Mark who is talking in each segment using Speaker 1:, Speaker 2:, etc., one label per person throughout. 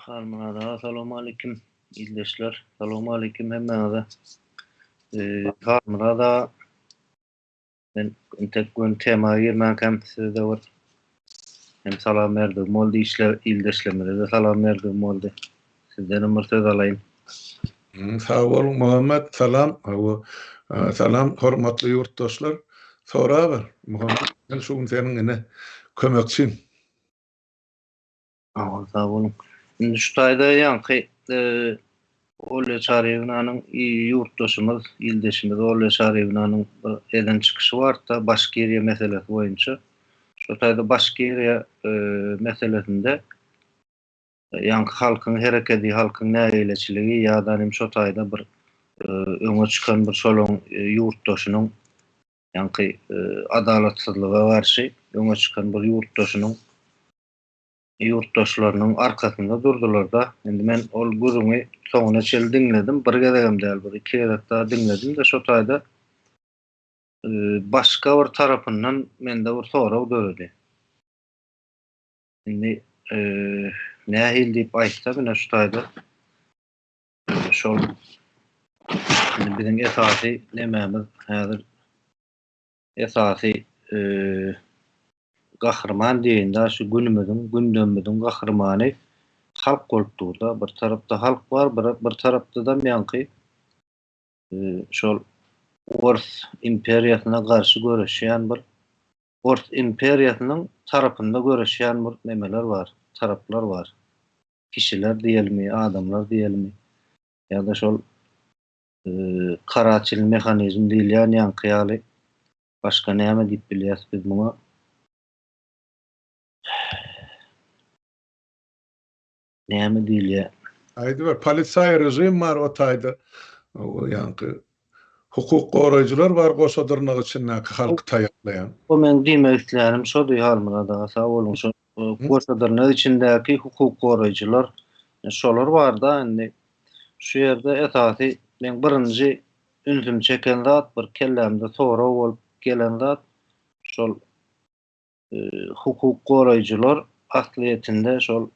Speaker 1: Harmanada assalamu alaykum izleşler. Assalamu alaykum hemmenize. Harmanada ben tek gün tema girmän hem sizde var. Hem salam berdim boldy ildeşlemede de salam berdim boldy. Sizden numar söz alayım.
Speaker 2: Sağ olun Muhammed. Salam. Salam hormatly yurtdaşlar. Sonra ber. Muhammed ben şu gün senin kömekçin.
Speaker 1: Sağ olun. Şimdi şu taýda ýanky Olle Çarýewinanyň yurtdaşymyz, ildeşimiz Olle Çarýewinanyň eden çykyşy bar da Başkiriýe meselesi boýunça. Şu taýda Başkiriýe meselesinde ýanky halkyň hereketi, halkyň näýleçiligi ýa-da şu taýda bir öňe çykan bir şolaň yurtdaşynyň ýanky adalatsyzlyga garşy öňe çykan bir yurtdaşlarynyň arkasynda durdular da. Endi men ol gürüňi soňuna çel diňledim. Bir gezegem däl, bir iki gezek daha diňledim de şu taýda başga bir tarapyndan mende bir sorag döredi. Endi nähil diýip aýtsa mene şu taýda şol biziň esasy nemämiz häzir esasy gahrman diýende şu günümüziň, gündemimiziň gahrmany halk bolupdy. Bir tarapda halk bar, bir tarapda da ýanky şol Ors imperiýasyna garşy göreşýän bir Ors imperiýasynyň tarapynda göreşýän bir nemeler bar, taraplar bar. Kişiler diýelmi, adamlar diýelmi ýa-da şol karaçyl mehanizm diýilýän ýanky ýaly başga näme diýip bilýäs biz muňa? Näme diýilýär?
Speaker 2: Aýdy bir polisiýa rejim bar o taýda. O ýanky hukuk goraýjylar bar goşadyrnyk içinde halky taýaklaýan.
Speaker 1: O men diýmek islerim şody halmyrada sağ bolun şu goşadyrnyk içindäki hukuk goraýjylar şolar bar da endi şu ýerde esasy men birinji ünsüm çeken zat bir kellemde sonra bolup gelen zat şol hukuk goraýjylar asliýetinde şol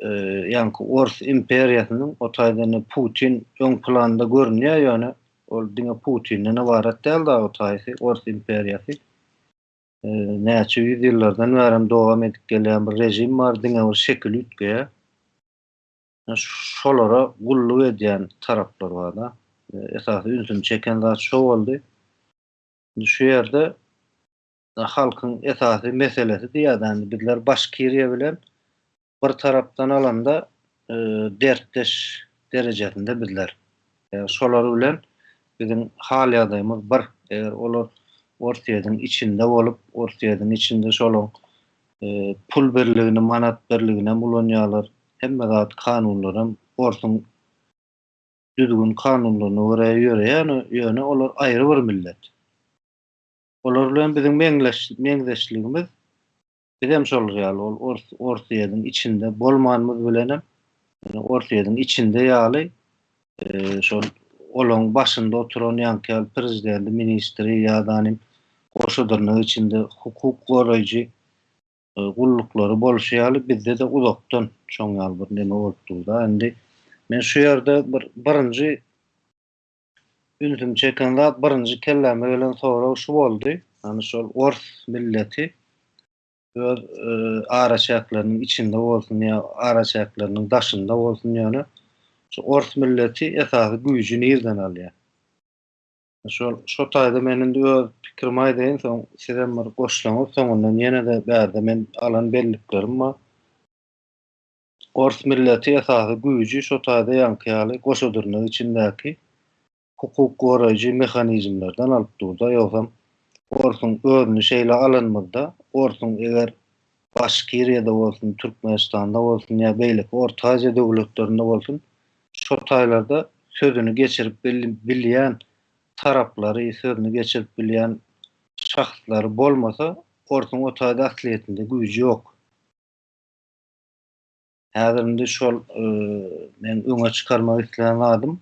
Speaker 1: ýanky Ors imperiýasynyň o taýda Putin öň planda görünýär ýöne ol diňe Putin'den ibaret däl da o taýsy Ors imperiýasy. Näçe ýyllardan bäri dowam edip gelen bir rejim bar, diňe bir şekil ütgeýär. Şolara gulluk edýän taraplar bar da. Esasy ünsüm çeken zat şo boldy. Şu ýerde halkyň esasy meselesi diýýärdi. Bizler Başkiriýe bilen bir tarapdan alanda dertleş derejesinde bizler. Şolar bilen bizim hal ýagdaýymyz bir. Eger olar ortaýadyň içinde bolup, ortaýadyň içinde şolaň pul berligini, manat berligine bulanýarlar. Hemme zat kanunlarym Orsuň düzgün kanunlaryna görä ýöne olar aýry bir millet. Olar bilen bizim meňzeşligimiz bizem şol ýaly ol ortaýadyň içinde bolmanymyz bilenem ortaýadyň içinde ýaly şol olaň başynda oturan ýanky prezident, ministri ýa-da goşadyrnyk içinde hukuk goraýjy gullukları bolşýaly bizde de uzakdan çoň ýaly bir neme bolupdy da. Endi men şu ýerde birinji ünsüm çeken zat birinji kelleme gelen sorag şu boldy. Hani şol Ors milleti öz araçaklarynyň içinde bolsun ýa araçaklarynyň daşynda bolsun ýöne şu Ors milleti esasy güýjüni ýerden alýar. Şo taýda meniň öz pikirimi aýdyn, soň sizem bir goşulanyp soňundan ýene de bärde men alan belliklerim bar. Ors milleti esasy güýji şo taýda ýanky ýaly goşadyrnyk içindäki hukuk goraýjy mehanizmlerden alyp durda ýogsa Orsuň özüni şeýle alanmazda Orsuň eger Başkiriýede bolsun, Türkmenistanda bolsun ýa beýleki Orta Aziýa döwletlerinde bolsun şo taýlarda sözüni geçirip bilýän taraplary, sözüni geçirip bilýän şahslary bolmasa Orsuň o taýda asliýetinde güýji ýok. Häzirinde şol men öňe çykarmak isleýän adym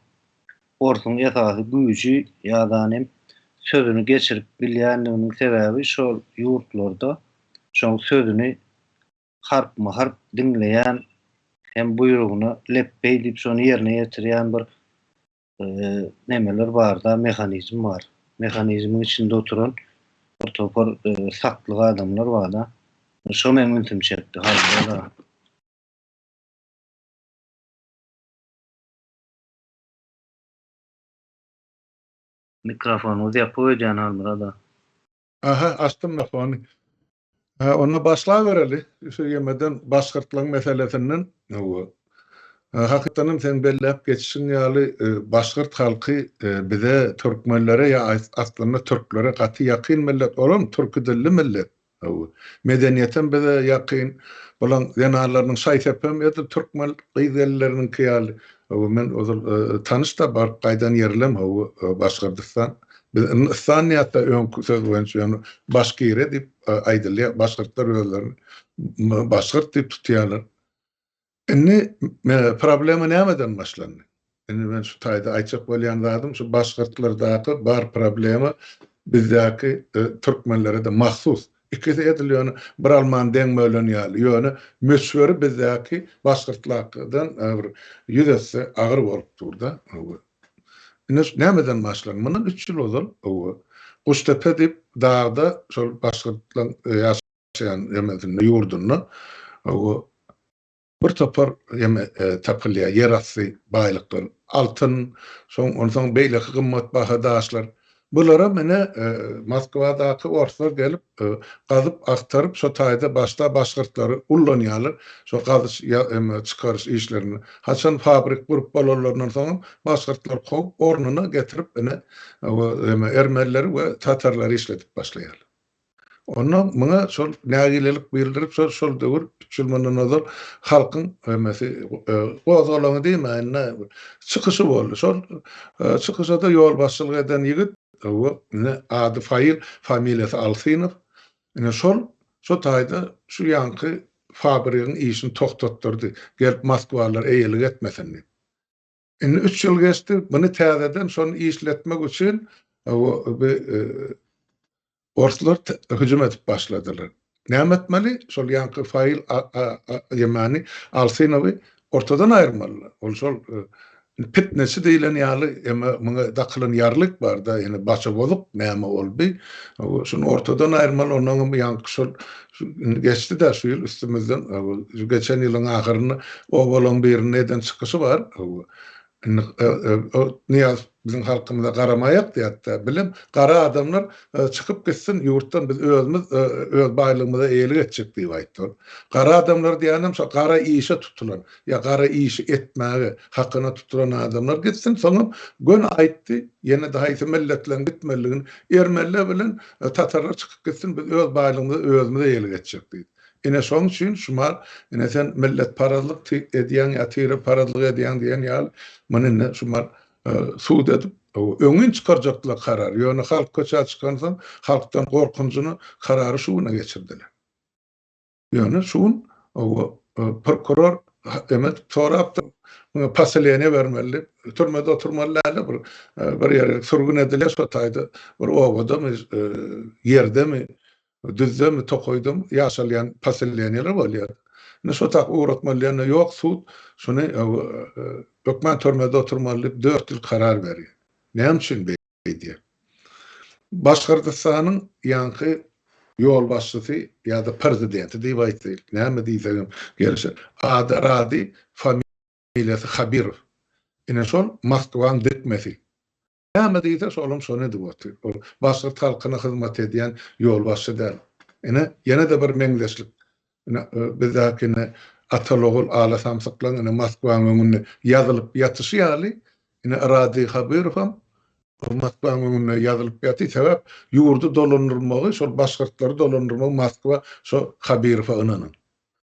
Speaker 1: Orsuň esasy güýji ýa-da sözüni geçirip bilýänliginiň sebäbi şol ýurtlarda şol sözüni harpma-harp diňleýän hem buyruğuna leppey dip şonu yerine getirýän bir nemeler bar da mehanizm var. Mehanizmin içinde oturan bir topar saklyk adamlar var da. Şo meni üntüm çekdi. Hayır. Mikrofonu yapıverýän halmyra.
Speaker 2: Aha, astım mikrofonu. Onu başlaýbereli. Şu yemeden başgyrtlyk meselesinden hakykatdan sen belläp geçişin ýaly başgyrt halky bize türkmenlere ýa aslında türklere gaty ýakyn millet bolan türk dilli millet. Medeniýeten bize ýakyn bolan ýanalarnyň şaýsepem ýa-da türkmen gyýdelleriniň kiýaly. Men tanış da bar gaýdan yerlem Başgyrtystan. Saniyatda ön söz boýunça başgyr edip aýdylýar, başgyrtlar özlerini başgyrt dip tutýarlar. Inni problemi nämeden başlandy? Inni men şu taýda aýtjak bolýan zadym şu başgyrtlardaky bar problemi bizdäki türkmenlere de mahsus. İkisi edilýär bir alman deňmelen ýaly. Ýöne möşweri bizdäki başgyrtlardan ýüzesi agyr bolup durda. Nämeden başlandy? Mundan 3 ýyl bozul. Guştepe dip dağda şol başgyrtlar ýaşaýan ýurdunda bir topar tapylýar ýerasty baýlyklar, altyn, soň beýleki gymmat baha daşlar. Bulara mene Moskwadaky orçlar gelip gazyp aktaryp şo taýda başda başgyrtlary ullanýarlar. Şo gazyş çykaryş işlerini. Haçan fabrik gurup bolarlaryndan soň başgyrtlar gowy ornuna getirip ermeniler we tatarlary işletip başlaýarlar. Ondan muňa şol nägilelik bildirip şol döwür çylmandan azal halkyň gozalany diýmän çykyşy boldy. Şol çykyşda ýol başçylyk eden ýigit ady Fail familiýasy Alsinow. Şo taýda şu ýanky fabrigyň işini toktatdyrdy. Gelip Moskwalar eýelik etmesin diýip. 3 ýyl geçdi. Muny täzeden şonu işletmek üçin Orslar hücum edip başladylar. Näme etmeli? Şol ýanky Fail ýemani Alsinowy ortadan aýyrmalylar. Ol şol pitnesi diýilen ýaly muňa dakylyn ýarlyk bar da, ýani başa bolup näme boldy. Şunu ortadan aýyrmaly, onuň ýanky şol geçdi da şu ýyl üstümizden geçen ýylyň ahyryny o bolan bir neden çykyşy bar. Niyaz bizim halkımıza garamayak diýatda bilim gara adamlar çıkıp gitsin yurtdan biz özümüz öz baýlygymyza eýelik etjek diýip aýtdy. Gara adamlar diýenem şo gara işe tutulan ýa gara işi etmäge hakyna tutulan adamlar gitsin soňra gün aýtdy ýene daha ýa milletlen gitmeligini ermenler bilen tatarlar çıkıp gitsin biz öz baýlygymyza özümüz eýelik etjek diýip. Ine şoň üçin şumar ine sen millet paralyk edýän ýa tyra paralyk edýän diýen ýaly manyne şumar suud edip öňün çykarjaklar karar. Ýöne halk köçe çykansa halkdan gorkunjyny karary şuuna geçirdiler. Ýöne şuun prokuror emet sorapdy. Paselene bermeli, türmede oturmalylar bir ýere sürgün edilýär şo taýda bir obada ýerde mi düzde mi tokoydum ýaşalýan paselleneler bolýar. Şo tak uğratmalyana ýok suud şunu hökmen türmede oturmaly 4 ýyl karar berýär. Näme üçin beýdi? Başgyrtystanyň ýanky ýol başçysy ýa-da prezidenti diýip aýtdy. Näme diýsem gelişer. Radi familiýasy Khabirov. Ine şol Moskwaň dikmesi. Näme diýse şolum şonu diýip atýar. Başgyrt halkyna hyzmat edýän ýol başçy däl. Ýene de bir meňzeşlik. Bizdäkine atalogul ala samsyklan Moskwaň öňünde ýazylyp ýatyşýaly. Radi Khabirov Moskwaň öňünde ýazylyp ýaty sebäp ýurdu dolandyrmagy, şol başgyrtlary dolandyrmagy Moskwa şo Khabirowa ynanyň.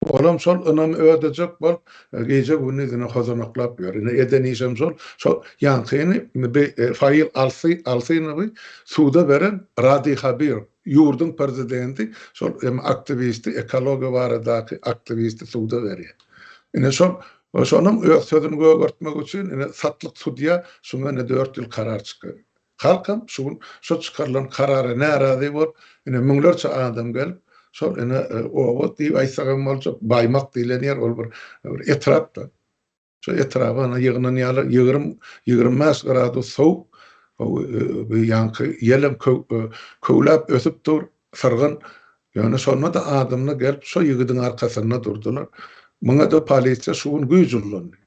Speaker 2: Olam şol ynam ödejek bol gece gündüzüne hozanaklap ýör. Eden işem şol ýankyny Fail Alsinowy suda beren Radi Khabirov ýurdun prezidenti şol aktivisti ekologiýa baradaky aktivisti suda berýär. Şonun öz sözüni gögertmek üçin satlyk sudya şuňa 4 ýyl karar çykary. Halkam şo çykarylan karara närazy bolup, müňlerçe adam gelip şol ene owa diýip aýsagam bolsa Baymak diýilen ýer ol bir etrapda. Şu etrafına yığınan ýaly 20 gradus soğuk ýanky ýelem köwläp ösüp dur sırgyn ýöne şonda da adamlar gelip şo ýygydyň arkasyna durdular. Muňa da polisiýa şuň güýjülendi.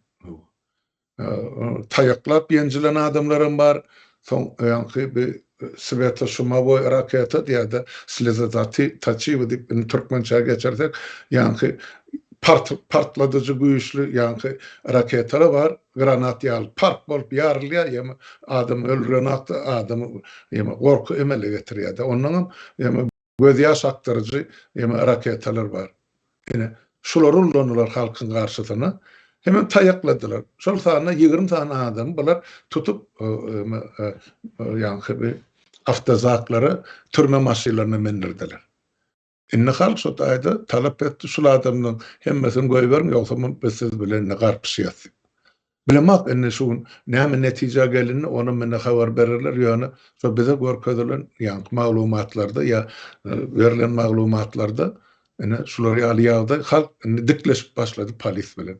Speaker 2: Taýaklap ýenjilen adamlarym bar. Soň ýanky bir Sveta Shumavoy raketa diýär-de slezazati taçywy diýip türkmençe geçersek ýanky partladyjy güýçlü ýanky raketalar bar, granat ýaly park bolup ýarylýar, ýa adam öldüren adam ýa gorky emele getirýär. Ondan ýa göz ýaş aktaryjy ýa raketalar bar. Ene şular ulanylar halkyň garşysyna. Hemen taýakladylar. Şol sany 20 tane adam bular tutup ýanky bir avtozaklara türme maşynlaryna mendirdiler. Inne halk şo taýda talap etdi şol adamyň hemmesini goýberm ýoksa biz siz bilen ne garpyşýas. Bilemek enne şuň näme netije gelini onu mene habar berirler ýöne şo bize görkezelen ýanky maglumatlarda ýa berilen maglumatlarda ene şular ýaly halk dikleşip başlady polis bilen.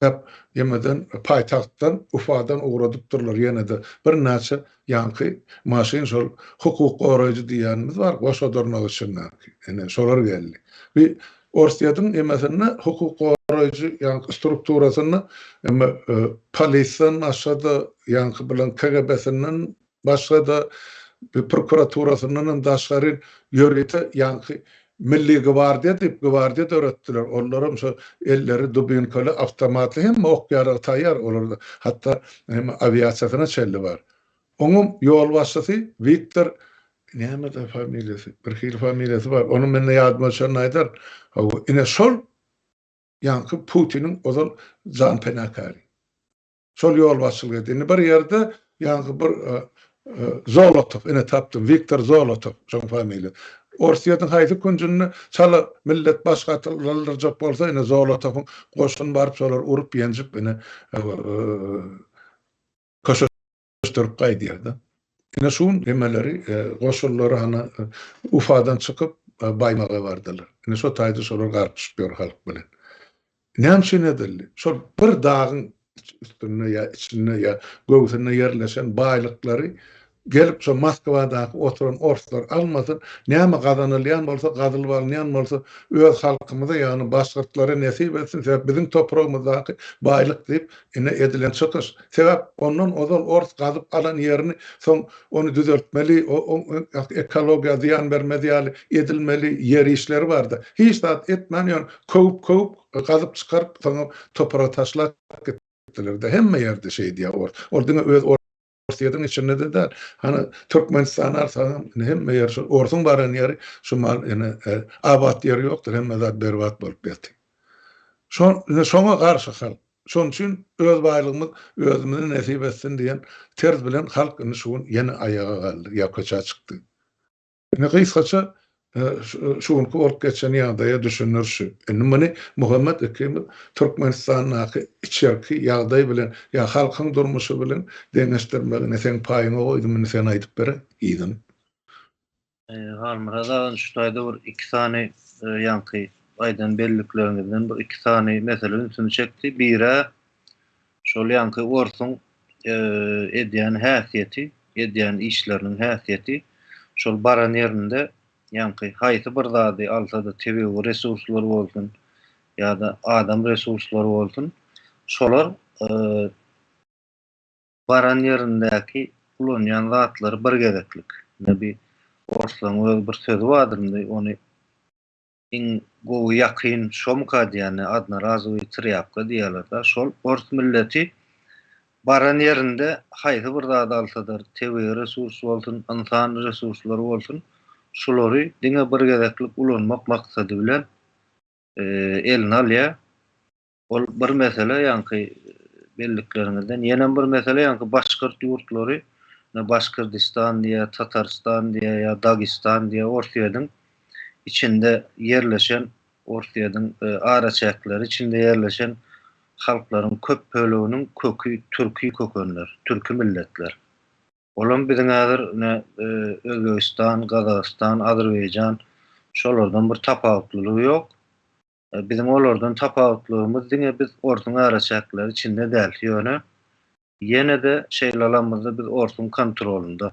Speaker 2: Hep yemeden paytahttan Ufadan uğradıp durlar ýene de bir näçe ýanky maşyn şol hukuk goraýjy diýenimiz bar. Goşa durmak üçin ene şolar geldi. Bir Orsiýadyň emesine hukuk goraýjy ýanky strukturasyny polisiýan aşada ýanky bilen KGB-sinden başga da prokuraturasynyň daşgary ýörgeti ýanky Milli Gwardiýa diýip gwardiýa döretdiler. Onlarym şu elleri dubinkaly awtomatly hem okýara taýýar olardy. Hatda hem aviasiýasyna çelli bar. Oňum ýol başçysy Viktor näme de familiýasy, bir hil familiýasy bar. Onu menne ýadyma düşen aýdar. Ine şol ýanky Putiniň ozal jan penakary. Şol ýol başçylyk edini bir ýerde ýanky bir Zolotov ine tapdym. Viktor Zolotov şol familiýa. Orsiýadyň haýsy kunjyny çala millet başgatyrlarjak bolsa ine Zolotowyň goşun barıp şolar urup ýenjip ine köşeşdirip gaýdýar-da. Ine şuň emeleri goşunlary hana Ufadan çykyp Baymaga bardylar. Ine şo taýda şolar garpyşyp ýör halk bilen. Näme edildi? Şol bir dagyň üstüne ýa içine ýa göwsüne ýerleşen baýlyklary gelip şu Moskvada oturan orslar almasın, näme gazanylýan bolsa, gazylýan bolsa, öz halkymyza ýani başgyrtlara nesip etsin, sebäp biziň topragymyzdaky baýlyk diýip ine edilen çykyş. Sebäp ondan ozal ors gazyp alan ýerini soň onu düzeltmeli, ekologiýa ziýan bermeli ýaly edilmeli ýer işleri bardy. Hiç zat etmän ýöne köp gazyp çykaryp soň toprağa taşlap gitdiler. Hemme ýerde şey diýär. Orada öz Orsiýadyň içinde de hani Türkmenistan arsadan hemme ýer orsun baran ýeri şu mal ene abat ýeri ýokdur, hemme zat berbat bolup ýaty. Şoňa garşy halk. Şoň üçin öz baýlygymyz özümize nesip etsin diýen terz bilen halk şuň ýene ayaga galdy, ýa-köçe çykdy. Ne gysgaça şuň bolup geçen ýagdaýa düşünürşi. Meni Muhammed Ekim Türkmenistanyň içerki ýagdaý bilen ýa halkyň durmuşy bilen deňeşdirmegine sen paýyňa goýdum, sen aýdyp bere iýdim.
Speaker 1: Halmyrada şu taýda bir iki sany ýanky aýdan belliklerimizden bir iki sany mesele ünsüni çekdi. Bire şol ýanky orsun edýän häsiýeti, edýän işleriniň häsiýeti şol baran ýerinde ýanky haýsy bir zady alsa da tebi resurslary bolsun ýa-da adam resurslary bolsun, şolar baran ýerindäki ulanýan zatlary birgedeklik. Näbi orslaň öz bir sözü bardy, ony iň gowy ýakyn şomka diýeni adna razy triapka diýerler. Şol ors milleti baran ýerinde haýsy bir zady alsadyr, tebi resurs bolsun, insan resurslary bolsun, şolary diňe birgedeklik ulanmak maksady bilen eline alýar. Ol bir mesele ýanky belliklerimizden. Ýene bir mesele ýanky başgyrt ýurtlary, Başkyrdistan diýe, Tatarstan diýe ýa Dagestan diýe Orsiýadyň içinde yerleşen, Orsiýadyň araçakları içinde yerleşen halklaryň köp böleginiň kökü türki kökenler, türki milletler. Olam biziň häzir Özbegistan, Gazakystan, Azerbaýjan şolardan bir tapawutlygy ýok. Bizim olardan tapawutlygymyz diňe biz ortuň araçaklary içinde däl ýöne ýene de şeýlelamyzda biz ortuň kontrolunda.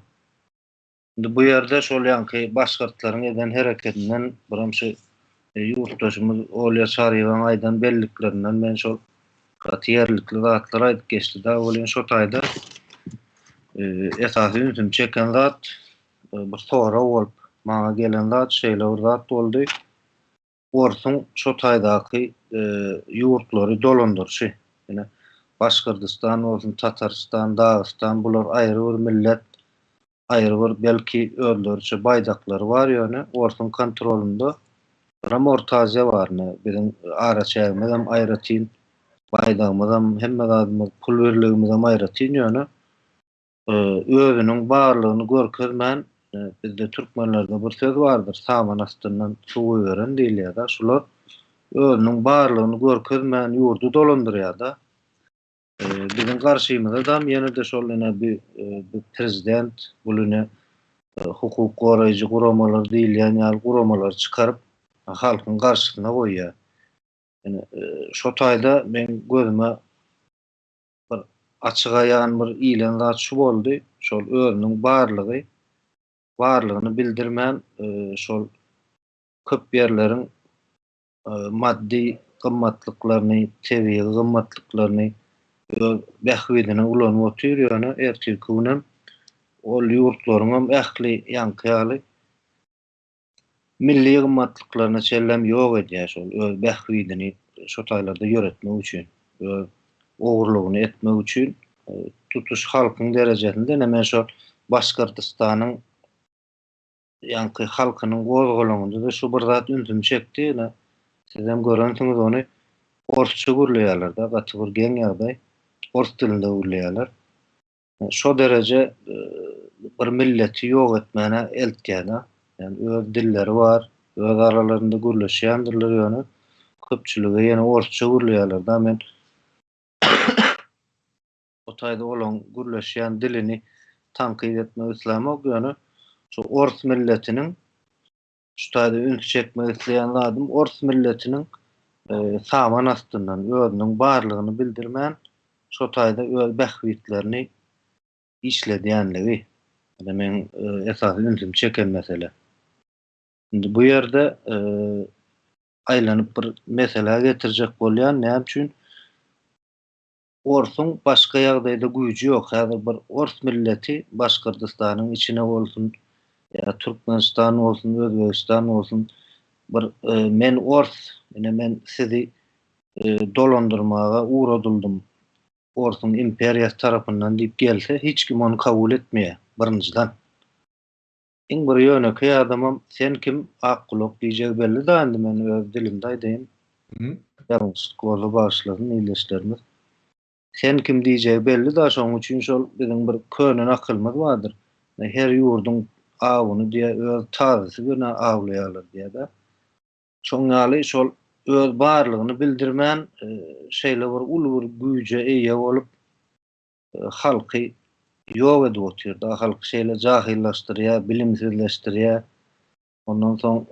Speaker 1: Indi bu ýerde şol ýanky başgartlaryň eden hereketinden biramşy ýurtdaşymyz Olya Şaryýewaň aýdan belliklerinden men şol gatýerlikli zatlar aýdyp geçdi-de bolýan şo taýda esasy ünsüm çeken zat bir sora bolup maňa gelen zat şeýle bir zat boldy. Ortuň şo taýdaky ýurtlary dolandyrşy. Ýene Başkyrtystan bolsun, Tatarstan, Dagestan bular aýry bir millet, aýry bir belki öldürçi baýdaklary bar ýöne ortuň kontrolunda. Biram Orta Aziýa barny bizim araçaýymyz hem aýratyn, baýdagymyz hem hemme gadymyz pul berligimiz hem aýratyn ýöne özüniň barlygyny görkezmän bizde türkmenlerde bir söz bardyr. Saman astyndan suw beren diýilýär-de. Şular özüniň barlygyny görkezmän ýurdu dolandyrýar-da. Bizim garşymyzda da ýene de şol bir prezident bulyny hukuk goraýjy guramalar diýilýän ýaly guramalar çykaryp halkyň garşysyna goýýar. Yani şo taýda men gözüme bir açyk aýan bir ilen zat şu boldy. Şol özüniň barlygyny bildirmän şol köp ýerleriň maddi gymmatlyklaryny, tebii gymmatlyklaryny behwidine ulanyp oturýar. Erteki günem ol ýurtlaryň ähli ýanky milli gymmatlyklaryna çellem ýok edýär şol öz behwidini şo taýlarda ýöretmek üçin, ogurlygyny etmek üçin tutuş halkyň derejesinde näme şol Başkyrtystanyň ýanky halkynyň gozgolanyňda da şu bir zat ünsüm çekdi. Siz hem görensiňiz ony orsça gürleýärler-de, gaty bir geň ýagdaý. Ors dilinde gürleýärler. Şo derece bir milleti ýok etmäne eltgän. Yani öz dilleri var, öz aralarında gürleşýändirler ýöne. Köpçüligi ýene orsça gürleýärler da men o taýda olan gürleşýän dilini tanqid etmek islämek ýöne şu ors milletiniň şu taýda üns çekmek isleýän zadym ors milletiniň saman astyndan özüniň barlygyny bildirmän şo taýda öz behwitlerini işledýänligi. Yani men esasy ünsüm çeken mesele. Şimdi bu ýerde aýlanyp bir mesele getirjek bolýan. Näme üçin? Orsuň başga ýagdaýda güýji ýok. Häzir bir ors milleti Başkyrtystanyň içine bolsun, ýa Türkmenistan bolsun, Özbegistan bolsun bir men ors, ýene men sizi dolandyrmaga uğradyldym. Orsuň imperiýasy tarapyndan diýip gelse, hiç kim onu kabul etmeýär birinciden. Iň bir ýöneki adamam sen kim akkulok diýjek belli da endi men öz dilimde aýdym. Ýa-da başlaryň ýyllaşlarymyz. Sen kim diýjek belli da şoň üçin şol bizim bir könen akylmyz bardyr. Her ýurduň awyny diýe öz taýsy güne awlaýarlar diýe-de. Şoň ýaly şol öz barlygyny bildirmän şeýle bir uly bir güýje eýe bolup halky ýok edip oturýar. Halky şeýle jahillaşdyrýar, bilimsizleşdirýär. Ondan soň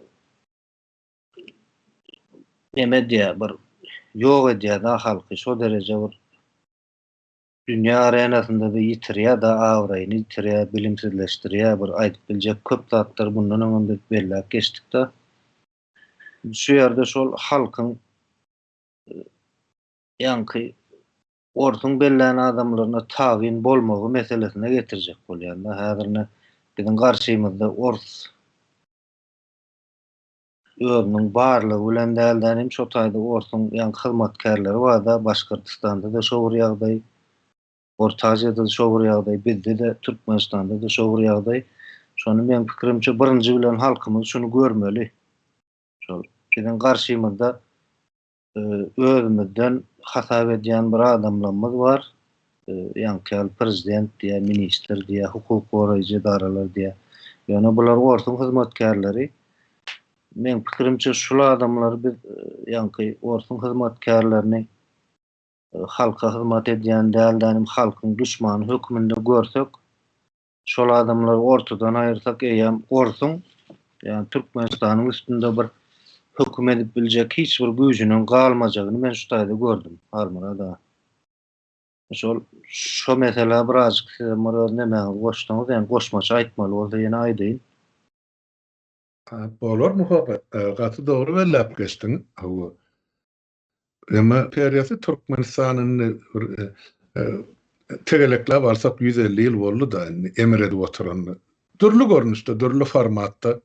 Speaker 1: neme diýär bir ýok edýär da halky şo derece bir dünýä arenasynda da ýitirýär da awraýyny ýitirýär, bilimsizleşdirýär, bir aýdyp biljek köp zatlar bundan öňünde belläp geçdik da. Şu ýerde şol halkyň ýanky ortuň bellen adamlaryna tabin bolmagy meselesine getirjek bolýar da. Häzirne bizim garşymyzda ors özüniň barlygy bilen dälden şo taýda orsuň ýanky hyzmatkarlary bar da. Başkyrtystanda da şo bir ýagdaý, Orta Aziýada da şo bir ýagdaý, bizde de Türkmenistanda da şo bir ýagdaý. Şonu men pikirimçe birinji bilen halkymyz şunu görmeli. Şol bizim garşymyzda özümizden hasap edýän bir adamlarymyz bar. Ýanky prezident diýe, minister diýe, hukuk goraýjy idaralar diýe. Ýöne bular ortuň hyzmatkarlary. Men pikirimçe şol adamlar biz ýanky ortuň hyzmatkarlaryny halka hyzmat edýän dälden halkyň düşmany hökmünde görsek, şol adamlary ortadan aýyrsak eýem orsuň Yani Türkmenistan'ın üstünde bir hüküm edip bilecek hiç bir güýjüniň galmajagyny men şu taýda gördüm. Armada. Şo mesela birazjyk näme goşdyňyz, ýani goşmaça aýtmaly bolsa ýene aýdyn.
Speaker 2: Bolar muhabbet. Gaty dogry bellep geçdiň. Emma periýasy Türkmenistanyň tegelekler barsak 150 ýyl boldy da emir edip oturandy. Türlü görnüşde, türlü formatda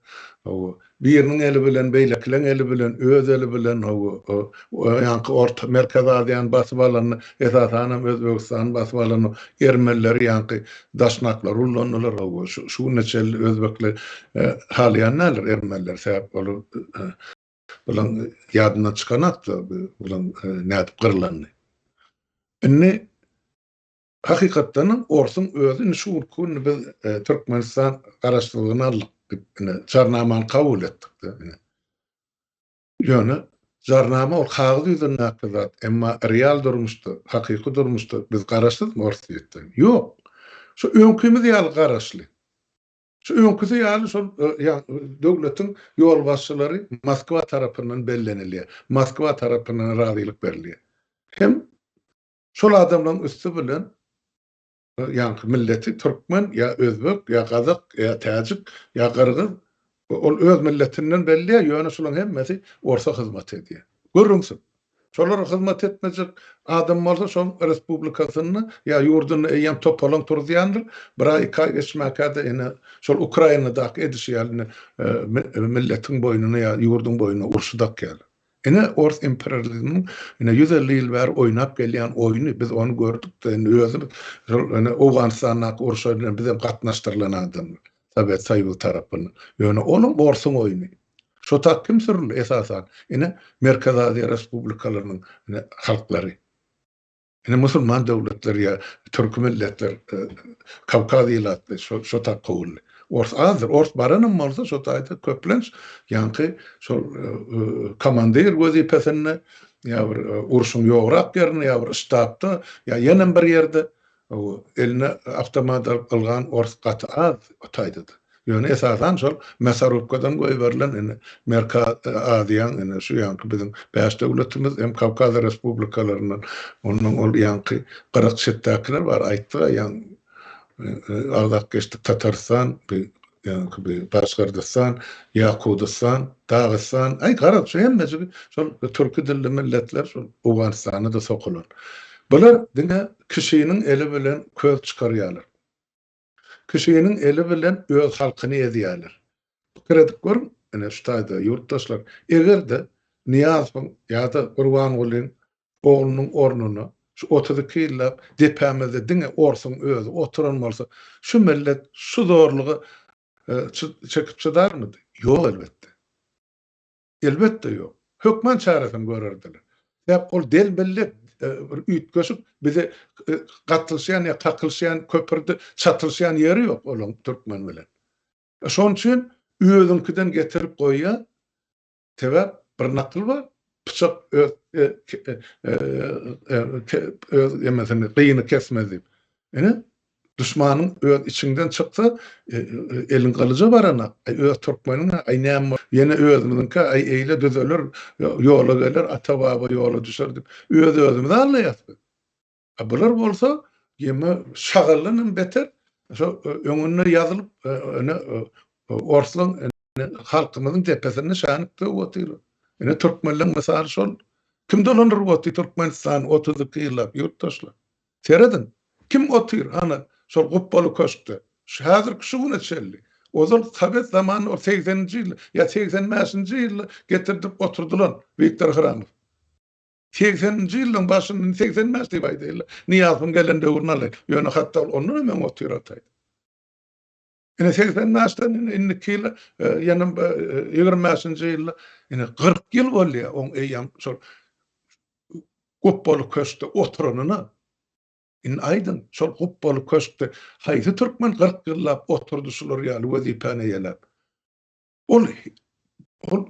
Speaker 2: biriniň eli bilen, beýlekleň eli bilen, öz eli bilen ýanky orta Merkez Aziýany basyp alan, esasanam Özbegistan basyp alan ermeniler ýanky daşnaklar ullanýarlar. Şu neçe özbekler halyanlar ermeniler sebäp bolup bulan ýadyna çykanat da bulan nädip gyrlandy. Inni hakykatdan orsun özüni şu urkun biz Türkmenistan garaşdyrygyny aldyk. Jarnamany kabul etdik. Ýöne jarnama o kağıt ýüzünde hakykat, emma real durmuşda, hakyky durmuşda biz garaşdyk morsiýetden. Ýok. Şu öňkümiz ýaly garaşly. Şu öňküsi ýaly şol döwletiň ýol başçylary Moskwa tarapyndan bellenilýär. Moskwa tarapyndan razylyk berilýär. Hem şol adamlaryň üstü bilen ýanky milleti türkmen ýa özbek ýa gazak ýa täjik ýa gyrgyz ol öz milletinden belli ýöne şolaryň hemmesi orta hyzmat edýär. Görüňsiz. Şolar hyzmat etmejek adam bolsa şol respublikasyny ýa ýurduny eýem topalan turýandyr. Bir ay geçmäkde ene şol Ukrainadaky edişýärni milletiň boýnuna ýa ýurduň boýnuna urşudak geldi. Ene Ors imperializmin 150 ýyl bäri oýnap gelýän oýuny biz onu gördük de özümiz ene Awganistanyň urşugyna bizem gatnaşdyrylan adam. Sovet Soýuzy tarapyndan. Ýöne onun Orsuň oýuny. Şo takim sürli esasan ene Merkez Aziýa respublikalarynyň halklary. Ene musulman döwletler ýa türk milletler Kawkaz ýylatly şo tak gowly. Ors baranyň bolsa şo taýda köplenç ýanky şol komandir wezipesini ýa bir urşuň ýograk ýerine ýa bir ştabda ýa ýene bir ýerde eline avtomat algan ors gaty az taýdy. Ýöne esasan şol mesarufkadan goý berilen Merkez Aziýanyň şu ýanky biziň bäş döwletimiz hem Kawkaz respublikalarynyň onuň ol ýanky 40 şetdäkiler bar aýtdy ýan Ardak geçti Tatarstan, Başkırdistan, Yakudistan, Dağıstan, ay garap hemmesi şol türkü dilli milletler şol Awganistana da sokulan. Bular diňe kişiniň eli bilen köz çykarýarlar. Kişiniň eli bilen öz halkyny edýärler. Keredik görün, ene şu taýda ýurtdaşlar, egerde Niýazowyň ýa-da Gurbanulyň oğlunyň ornuny şu 32 ýyllap depämizde diňe Orsuň özü oturan bolsa, şu millet şu zorlugy çekip çydarmydy? Ýok elbetde. Elbetde ýok. Hökmen çaresini görerdiler. Ýa ol del belli üýtgeşip bize gatylşýan ýa kakylşýan köpürde çatylşýan ýeri ýok olaň türkmen bilen. Şoň üçin özünkiden getirip goýýar. Sebäp bir nakl bar. Bıçak yemesini kıyını kesmedi. Yani düşmanın öz içinden çıktı elin kalıcı var ana. Öz Türkmenin aynı yine özümüzünki eyle düzülür yola gelir ata baba yola düşer deyip özümüzü anlayasın. Bular olsa yeme şağıllının beter önüne yazılıp Orslan halkımızın tepesine şanıkta oturuyor. Ene Türkmenler mesela şol kim dolanır wagty Türkmenistan 32 ýyllap ýurtdaşlar. Seredin kim otyr ana şol guppaly köşkde. Häzir şu güne çelli. Ozal Sovet zamanı o 80-nji ýyl ýa 85-nji ýyl getirip oturdular Viktor Hramow. 80-nji ýylyň başyndan 85 diýip aýdýarlar. Niýazowyň gelende urnaly. Ýöne hatda onu men otyr atay. Ene 85-den inniki ýyl ýanam 25-nji ýyl 40 ýyl bolýar on eýam şol guppaly köşkde oturanyna. Aýdyn şol guppaly köşkde haýsy türkmen 40 ýyllap oturdy şular ýaly wezipany ýelap. Ol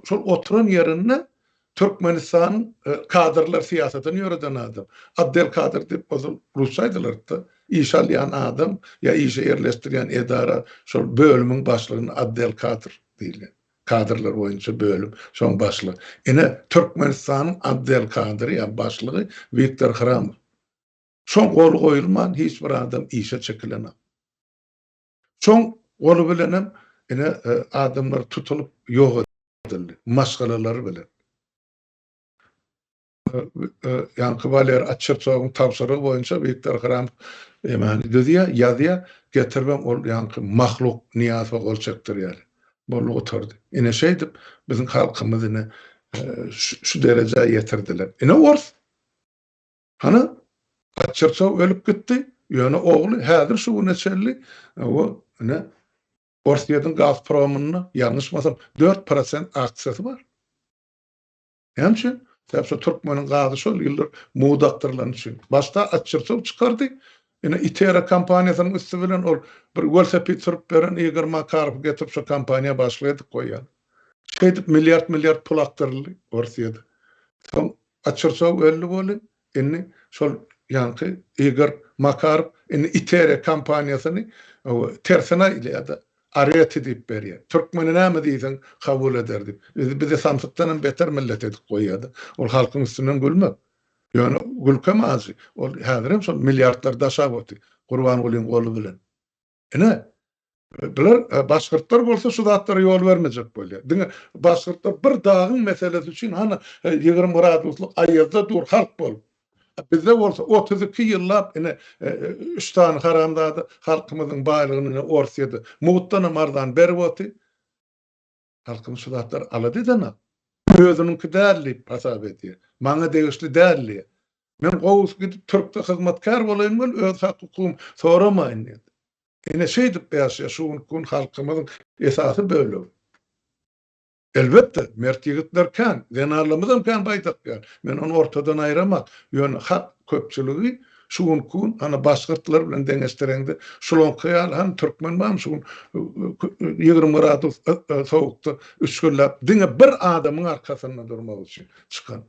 Speaker 2: şol oturan ýerine Türkmenistan kadrlar siýasatyny ýöreden adam. Abdel Kadir diýip ozal Rusaýdylar da iş alýan adam ýa işe ýerleşdirýän edara şol bölümiň başlygyny Abdel Kadir diýilýär. kadrlar boýunça bölüm şoň başlygy. Ine Türkmenistanyň Abdelkadir ýa başlygy Viktor Hramow. Şoň gol goýulman hiç bir adam işe çekilemez. Şoň golu bilenem ine adamlar tutulup ýok edildi. Maşgalaları bilen. Ýanky Valer Açyrçowyň tapşyrygy boýunça Viktor Hramow diýýär, ýazýar, getirbem ol ýanky mahluk niýaty gol çekdirýär. Bolu oturdy. Ine şeýdip biziň halkymyzy şu derejeye ýetirdiler. Ine ors. Hana Açyrçow ölüp gitdi. Ýöne ogly häzir şu neçeli o ne Orsiýadyň Gazpromyny ýanlışmasam 4% aksiýasy bar. Hemçe Täpşe Türkmeniň gazy şol ýyllar muğdaktyrlan üçin. Başta Açyrçow çykardy. Ine İTERA kampaniýasynyň üstü bilen ol bir welosiped sürüp beren Igor Makarov getirip şu kampaniýa başlaýdy goýan. Şeýdip milyard pul aktyrly Orsiýada. Soň Açyrçow öldü bolup, indi şol ýanky Igor Makarov İTERA kampaniýasyny tersine ýa-da arýat edip berýär. Türkmeni näme diýsen kabul ederdi. Bizi Samsutdan beter millet edip goýýardy. Ol halkyň üstünden gülmek. Ýöne gülkemaz. Ol häzirem şol milyardlar daşap ötdi. Gurban golyň golu bilen. Ine biler başgyrtlar bolsa şu zatlara ýol bermejek bolýar. Diňe başgyrtlar bir dagyň meselesi üçin hana 20 graduslyk aýyrda dur halk bolup. Bizde bolsa 32 ýyllap ine 3 tane haramdady halkymyzyň baýlygyny Orsiýada muğutdan mardan berip ötdi. Halkymyz şu zatlar alady dana. Özüniňki därli hasap etýär. Maňa degişli därli. Men gowus gidip Türkde hyzmatkar bolaýyn bol öz hakykym soramaýyn dedi. Ine şeýdip ýaşaýar şu gün halkymyzyň esasy bölüp. Elbette mert ýigitler kan, genarlarymyzam kan baýdak. Men onu ortadan aýramak. Ýöne hak köpçüligi şu gün ana başgyrtlar bilen deňeşdireňde şolonky han türkmen bam şu 20 gradus sowukda 3 günläp diňe bir adamyň arkasynda durmak üçin çykan.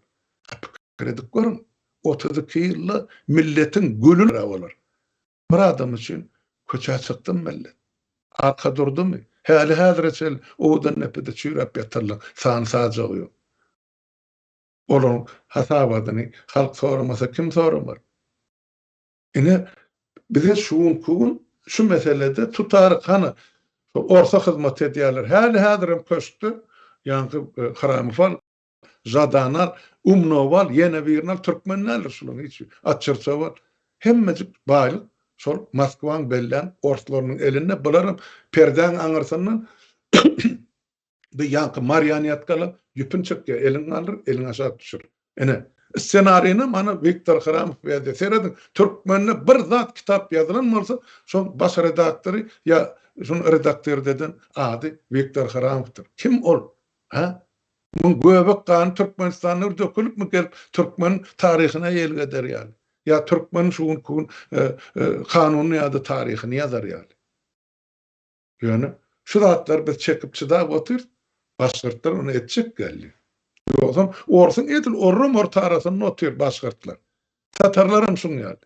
Speaker 2: Kredik görün 32 ýylla milletin gülü bolar. Bir adam üçin köçe çykdym millet. Arka durdumy? Häli häzirçel odan nepede çürep ýatarlar. San sajagy. Olaryň hasabadyny halk soramasa kim soramar? Ine bize şu meselede tutar kanı orta hyzmat edýärler. Häli häzirem köşkdi. Ýanky Hramow, Jadanar, Umnoval, ýene birnal türkmenler şular hiç Açyrçow hemmejik baýlyk şol Moskwaň bellen orslarynyň elinde bularym perden aňyrsyndan bir ýanky marionetkaly ýüpün çekýär, eliň alır, eliň aşağı düşür. Ene ssenariýny mana Viktor Hramow berdi. Seredin türkmenle bir zat kitap ýazylan bolsa, şoň baş redaktory ýa şoň redaktör deden ady Viktor Hramow'dur. Kim ol? Ha? Bu göbek kan Türkmenistanyň dökülüp mi gelip türkmen taryhyna ýelge eder ýaly. Ya Türkmen şuun kun kanuny ýa-da taryhyny ýazar ýaly. Ýöne şu zatlar biz çekip çydap otur, başgyrtlar onu etjek geldi. Ýogam orsun edil orrum orta arasyny otur başgyrtlar. Tatarlarym şuň ýaly.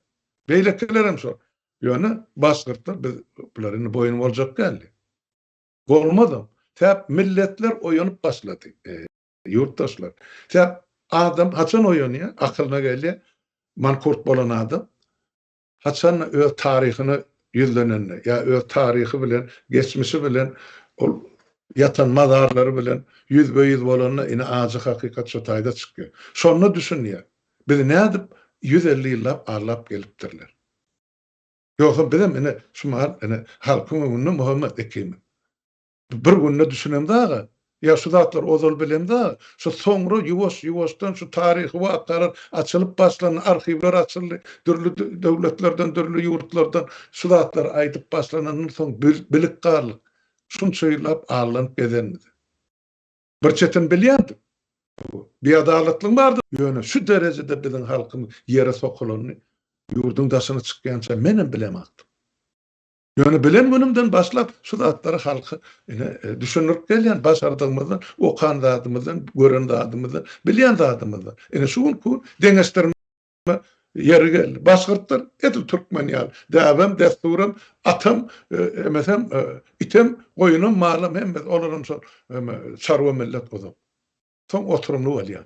Speaker 2: Beýleklerim şo. Ýöne başgyrtlar biz bularyny boýun boljak geldi. Bolmady. Täp milletler oýanyp başlady. Ýurtdaşlar. Täp adam haçan oýanýar, akylyna geldi. Mankurt bolan adam haçan öz taryhyny ýüzlenende ya öz taryhy bilen geçmişi bilen ol yatan mazarlary bilen ýüzbe-ýüz bolanyna ine azy hakykat şu taýda çykýar. Şonu düşünýär. Biz nädip 150 ýyllap arlap gelipdirler. Ýoksa bizim ine şumar ine halkyň öňünde Muhammed Ekim. Bir günde düşünem daga. Ya şu zatlar ozal bilemde, şu soňra ýuwaş-ýuwaşdan şu taryhy wakalar açylyp başlanan arhivler açyldy, türlü döwletlerden, türlü ýurtlardan şu zatlar aýdyp başlanandan soň bilik garlyk şunça ýyllap alanyp gedenmidi. Bir çetin bilýärdi. Bir adaletlik bardy. Ýöne şu derejede biziň halkymyz ýere sokulany, ýurdun daşyna çykýança menem bilemekdim. Ýöne bilen günümden başlap şu zatlary halky düşünürip gelýän başardygymyzdan, okan zadymyzdan, gören zadymyzdan, bilýän zadymyzdan. Şu gün deňeşdirme yeri geldi. Başkırtlar etil Türkmen ýaly. Däbem, desturum, atam, emesem, item, goýunum, malam hemmet olaryň şol çarwa millet bolýar. Soň oturumly bolýar.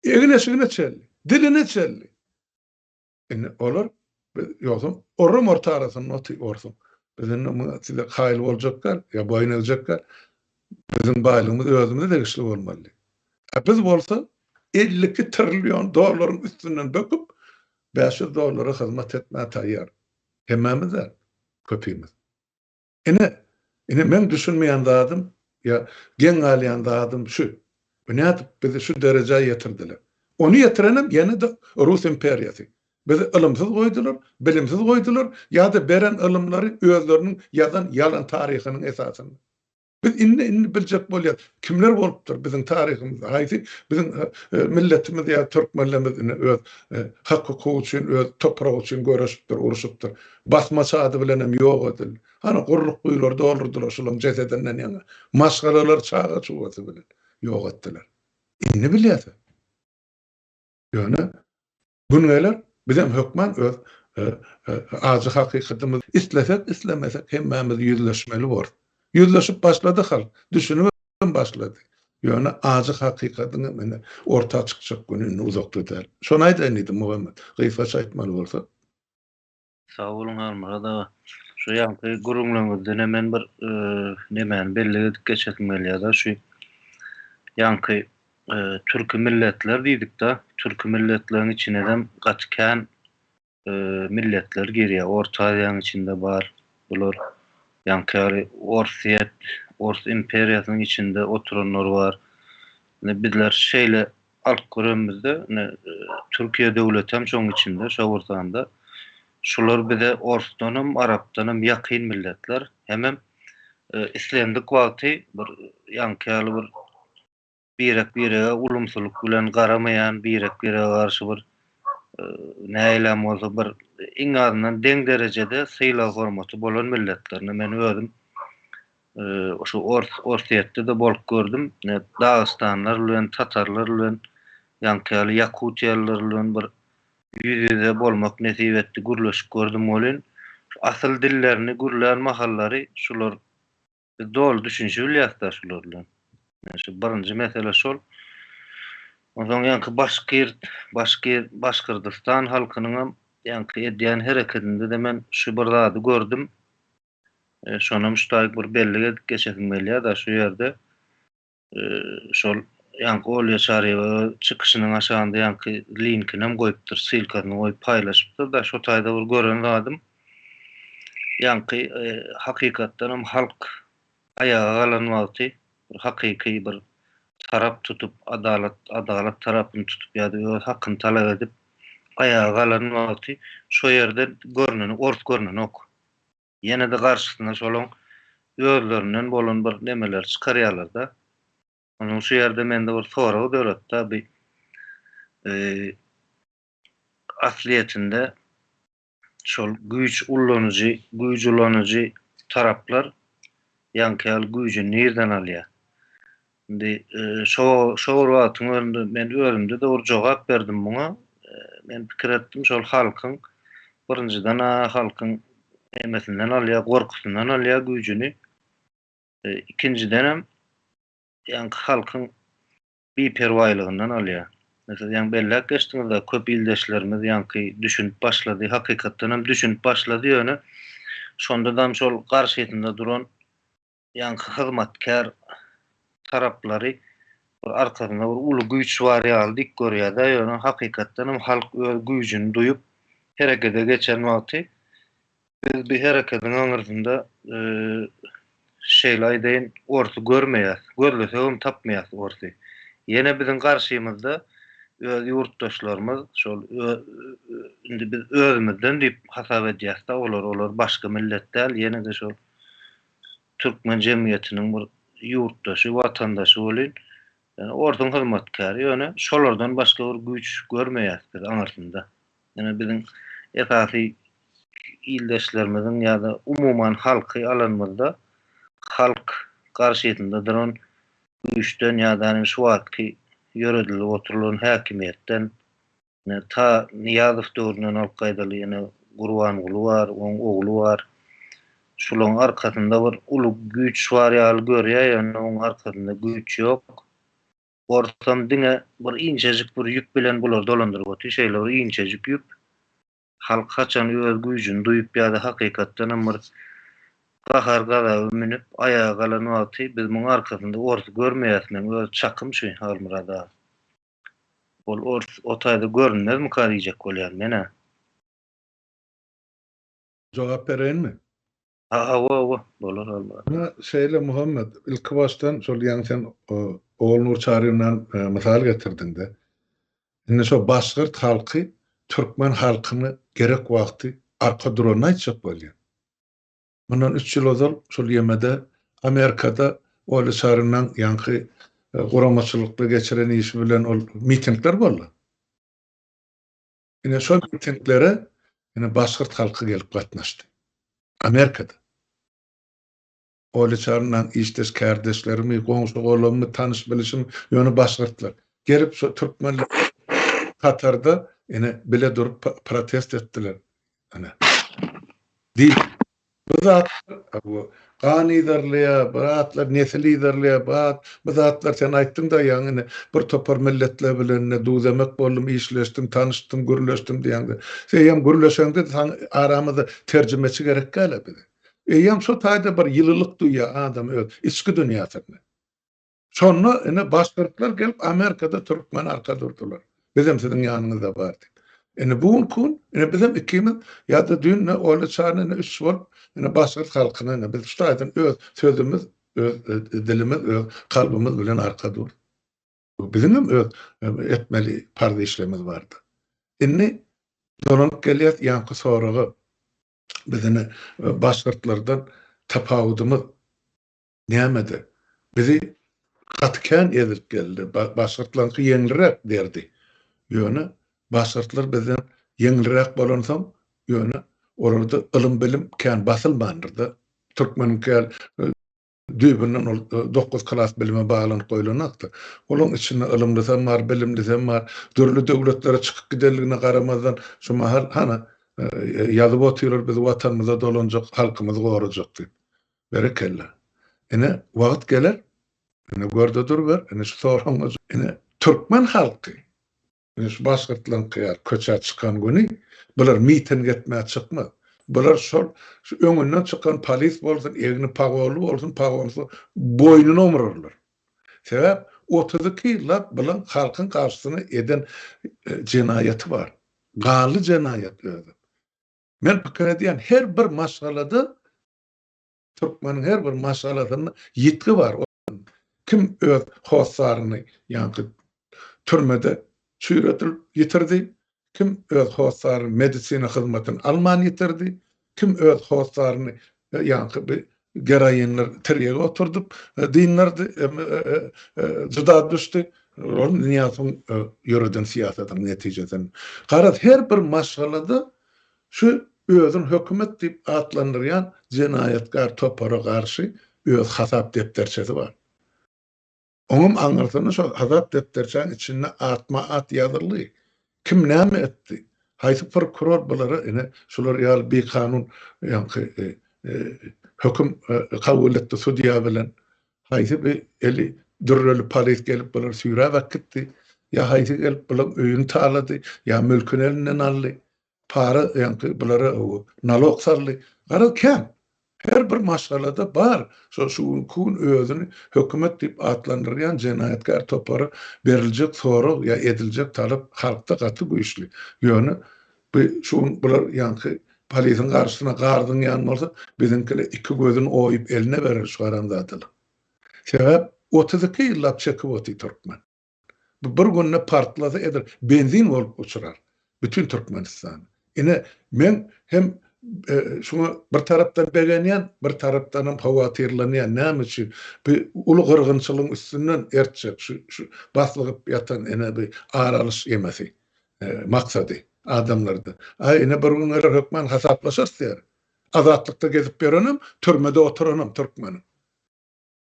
Speaker 2: Egine çelli, diline çelli. Olar ýogsa orum orta arasynda otursun. Biziň size haýly boljaklar, ýa boýun eljaklar. Bizim baýlygymyz özümizde de güçli bolmaly. Biz bolsa 52 trilyon dollaryň üstünden böküp 500 dollara hyzmat etmäge taýýar. Hemmemiz de köpüýmiz. Ine men düşünmeýän zadym ýa geň alýan zadym şu. Nädip bizi şu derejeye ýetirdiler. Onu ýetirenem ýene de Rus imperiýasy. Bizi ilmsiz goýdular, bilimsiz goýdular ýa-da beren ilmlary özleriniň ýazan ýalan taryhynyň esasynda. Biz inni biljek bolýar. Kimler bolupdyr biziň taryhymyzda? Haýsy biziň milletimiz ýa türkmenlerimiz öz hakyky üçin, öz topragy üçin görüşipdir, uruşupdyr. Basma çady bilen hem ýok edil. Hana gurruk guýlar doldurdylar şolaryň jesedinden ýa maşgalalar çağa çuwasy bilen ýok etdiler. Inni bilýärdi. Ýöne bunlar bizim hökmen öz azy hakykatymyz islesek islemesek hemmemiz ýüzleşmeli bor. Yüzleşip başladı hal. Düşünüp başladı. Ýöne azy hakykatyny mene orta çykjak gününi uzak tutar. Şonu aýdanydy Muhammed. Gysgaça aýtmaly bolsa.
Speaker 1: Sağ olun armada. Şu ýanky gurulmaňyzda men bir nemäni belli edip geçetmeli şu ýanky türk milletler diýdik-de, türk milletleriniň içine de gatken milletler girýär. Orta Aziýanyň içinde bar. Bular ýanky Orsiýet, Ors imperiýasynyň içinde oturanlar bar. Bizler şeýle alp göremizde, Türkiýe döwleti hem şoň içinde, şo ortanda. Şular bize Orsdanam, Arapdanam ýakyn milletler. Hemem islendik wagty bir ýanky bir birek ulumsuluk bilen garamayan, birek garşy bir näýlem bolsa bir iň azyndan deň derejede syýla hormaty bolan milletlerni men özüm şu Orsiýetde de bolup gördüm. Dağıstanlar bilen, Tatarlar bilen, ýanky Yakutiýalar bilen bir ýüzde bolmak nesip etdi, gürleşip gördüm bolyn. Asyl dillerini gürleýän mahallary şular dol düşünşi bilýärler şular bilen. Şu birinji mesele şol. Ondan ýanky Başkyrdystan halkynyň ýanky edýän hereketinde de men şu bir zady gördüm. Şonam şutaýy bir belli edip geçebilmeli da şu ýerde şol ýanky Olya Şaryeva çykyşynyň aşagynda ýanky linkini hem goýupdyr, silkasyny goýup paýlaşypdyr da şu taýda bir gören zadym. Ýanky hakykatdan hem halk ayağa galanmagty, bir hakyky bir tarap tutup adalet tarapyny tutup ýa-da öz hakyny talap edip ayağa galanmagty şo ýerde görneni, ors görneni ok. Ýene de garşysyna şolaň özlerinden bolan bir nemeler çykarýarlar da. Onu şu ýerde mende bir sorag döretdi bir asliýetinde şol güýç ulanyjy taraplar ýanky güýjü nerden alýar? Indi şo wagtyň özünde men özümde de bir jogap berdim buňa. Men pikir etdim şol halkyň birinciden halkyň emesinden alýar, gorkusundan alýar güýjüni. Ikinciden hem ýanky halkyň biperwaýlygyndan alýar. Mesela ýa belli geçdiňizde köp ildeşlerimiz ýanky düşünüp başlady, hakykatdan hem düşünüp başlady ýöne. Şonda da şol garşytynda duran ýanky hyzmatkar taraplary bir arkasynda bir uly güýç bar ýaly dik görýär da ýöne hakykatdan hem halk öz güýjüni duýup herekete geçen wagty biz bir hereketiň öňürsinde şeýle aýdyn orty görmeýär, görlese hem tapmaýar orty. Ýene biziň garşymyzda öz ýurtdaşlarymyz şol indi biz özümizden diýip hasap edýäs da olar başga milletler ýene de şol türkmen jemgyýetiniň bir ýurtdaşy, watandaşy bolyn. Yani ortaň hyzmatkary ýöne şolardan başga bir güýç görmeýär biz aňarsynda. Ýene biziň esasy ildeşlerimiziň ýa-da umuman halky alanmazda halk garşytynda duran güýçden ýa-da şu wagtky ýöredilip oturulan häkimetden ta Niyazov döwründen alyp gaýdaly ýene Gurbangulu bar, oň ogly bar. Şularyň arkasynda bir uly güýç bar ýaly görýär, ýöne oň arkasynda güýç ýok. Ortam diňe bir inçejik bir ýük bilen bular dolandyryp otyr. Şeýle bir inçejik ýük. Halk haçan öz güýjüni duýup ýa-da hakykatdan bir gahar gadaby minip ayağa galanyp atyr. Biz muň arkasynda orta görmeýäsmen öz çakym şu Almurada. Ol o taýda görünmezmi diýjek bolýar mene.
Speaker 2: Jogap berenmi?
Speaker 1: Wa bolar Almurada.
Speaker 2: Şeýle Muhammed ilki başdan şol ýa sen Oğul Nur Çaryndan mysal getirdiň-de. Indi şo başgyrt halky türkmen halkyny gerek wagty arka durany aýtjak bolýar. Mundan 3 ýyl ozal şol ýemede Amerikada Oğul Çaryndan ýanky guramaçylykda geçiren işi bilen ol mitingler boldy. Ine şol mitinglere ine başgyrt halky gelip gatnaşdy. Amerikada. Oğul Çaryndan işdes kardeşlerimi, goňşy golamy tanyş bilişim ýöne başgyrtlar. Gelip şo türkmenlik Katarda ine bile durup protest etdiler. Ana. Dil. Bu zatlar bu ganydarlyğa, baratlar neslidarlyğa, bu zatlar sen aýtdyň da ýa-ni bir topar milletler bilen duzamak boldum, işleşdim, tanışdym, gürleşdim diýende. Sen ýam gürleşende aramyzda terjümeçi gerek gäle bide. Ýam şo taýda bir ýylylyk duýýa adam öz içki dünýäsyny. Şonu ine başgyrtlar gelip Amerikada türkmen arka durdular. Bizim sizin ýanyňyzda bardy. Ene bu kun, ene bizim ikimiz ýa-da dünne Oğul Çaryndan üç bolup, ene başgyrt halkyny biz ştaýdan öz sözümüz, öz dilimiz, öz kalbimiz bilen arka dur. Bizim öz etmeli parda işlemimiz bardy. Inni dolanyp gelýär ýanky soragy bizini başgyrtlardan tapawudymyz nämede? Bizi gatken edip geldi. Başgyrtlaryňky ýeňlirek derdi. Ýöne başgyrtlar bizden ýeňlirek bolansam, ýöne orada ılym bilim kän basylmandyrdy. Türkmen kel düýbünden 9 klas bilime baglanıp goýulanakdy. Olaň içinde ılımlysam bar, bilimlisem bar, dörli döwletlere çykyp giderligine garamazdan şu mahal hana ýazyp otyrlar biz watanymyza dolanjak, halkymyzy gorajak diýip. Berekella. Ene wagt geler, ene görde durber, ene şu soraňyz, ene türkmen halky şu başgyrtlaryň kyýar köçe çykan güni bular miting etmäge çykmaz. Bular şol şu öňünden çykan polis bolsun, egni pagowly bolsun, pagowly boýnuny omururlar. Sebäp 32 ýyllap bilen halkyň garşysyna eden jenaýaty bar. Galy jenaýat özü. Men pikir edýän her bir masalada türkmeniň her bir masalasyna ýetgi bar. Kim öz hossaryny ýa-ni türmede çüýretilip ýitirdi, kim öz hossaryny medisina hyzmatyny alman ýitirdi, kim öz hossaryny ýa-ni bir geraýenler tirýege oturdup dinlerdi, juda düşdi. Ol dünýäniň ýöreden siýasatyň netijesini. Garat her bir masalada şu özün hökümet diýip atlandyrýan jenaýatkar topara garşy öz hasap depterçesi bar. Oňum aňyrtyny şo hasap depterçeniň içinde at ýazyrly. Kim näme etdi? Haýsy prokuror bulary ine şular ýaly bir kanun ýa-ni höküm kabul etdi sudiýa bilen. Haýsy bir eli dürreli polis gelip bular süýre vakitdi. Ya haýsy gelip bular öýüni talady, ya mülküni elinden aldy. Para ýa-ni bulara nalog sarly. Gara kem. Her bir masalada bar. Şu kun özüni hökümet diýip atlandyrýan jenaýatkar topary beriljek sorag ýa ediljek talap halkda gaty güýçli. Ýöne bular ýa-ni polisiň garşysyna gardyň ýan bolsa, biziňkiler iki gözüni oýup eline berer şu aramdadylar. Sebäp 32 ýyllap çekip oty türkmen. Bu bir günne partlasa eder, benzin bolup uçurar. Bütün Türkmenistan. Ine men hem şuna bir tarapdan begenýän, bir tarapdan hem hawatyrlanýan näme üçin bir uly gyrgynçylygyň üstünden ertjek şu baslyp ýatan ene bir aralyş emesi. Maksady adamlarda. Ine bir gün hökmen hasaplaşar. Azatlykda gezip berenim, türmede oturanym türkmenim.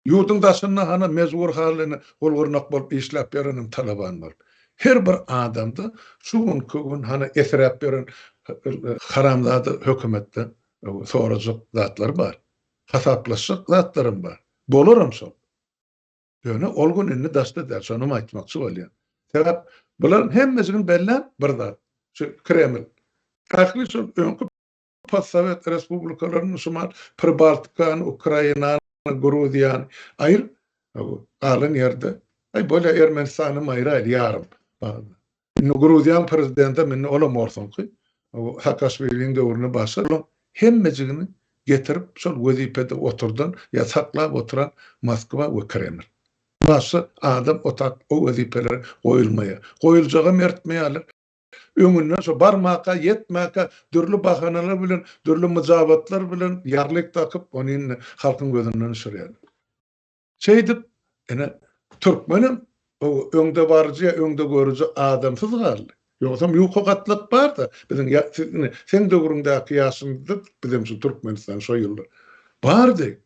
Speaker 2: Ýurdun daşyna hana mezgur halyny golgurnak bolup işläp berenim talaban bar. her bir adamda şu gün hani esrep beren haramzada hökümetde soracak zatlar var. Hasaplaşacak zatlarım var. Bolurum şol. Ýöne ol gün inni dast eder, şonu aýtmakçy bolýar. Sebäp buların hemmesinin bellen bir zat. Şu Kreml. Ähli şol öňkü postsovet respublikalaryny şumar Pribaltikan, Ukraina, Gruziýa aýr galan ýerde. Ay bolýa Ermenistanyň aýra ýarym. Indi Gruziýa prezidenti meni olam orsanky. O Saakashviliň döwrüne başlar. Hemmesini getirip şol wezipede oturdan ýa saklap oturan Moskwa we Kreml. Başa adam o wezipeler goýulmaýar. Goýuljaga mertmeýärler. Öňünden şo barmaka, yetmaka, dürli bahanalar bilen, dürli mujabatlar bilen ýarlyk takyp ony halkyň gözünden şurýar. Şeýdip, ene türkmenim o öňde barjy, öňde görüji adamsyz galdy. Ýogsam ýokatlyk bar da, biziň sen döwrüňdäki ýaşyndy bizim şu Türkmenistan şo ýyllar. Bardy,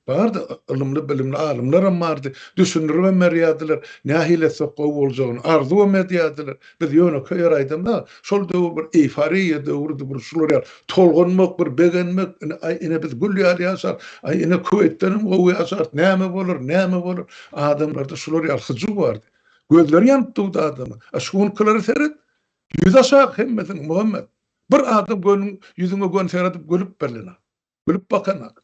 Speaker 2: ilmli bilimli alimler bardy. Düşünür we merýadylar, nähile sokgow boljagyny arzu we medýadylar. Biz ýöne köýer aýdymda, şol döwür bir eýfariýa döwürdi, bir şular tolgunmak, bir begenmek, ine biz gülýär ýaşar, ine köýetdenim gowy ýaşar, näme bolar, adamlarda şular ýalkyjy bardy. Gözleri ýanypdy adamy. Şunkylary seret, ýüz aşak hemmesini Muhammed. Bir adam ýüzüne gön seretip gülüp berlenä. Gülüp bakanak.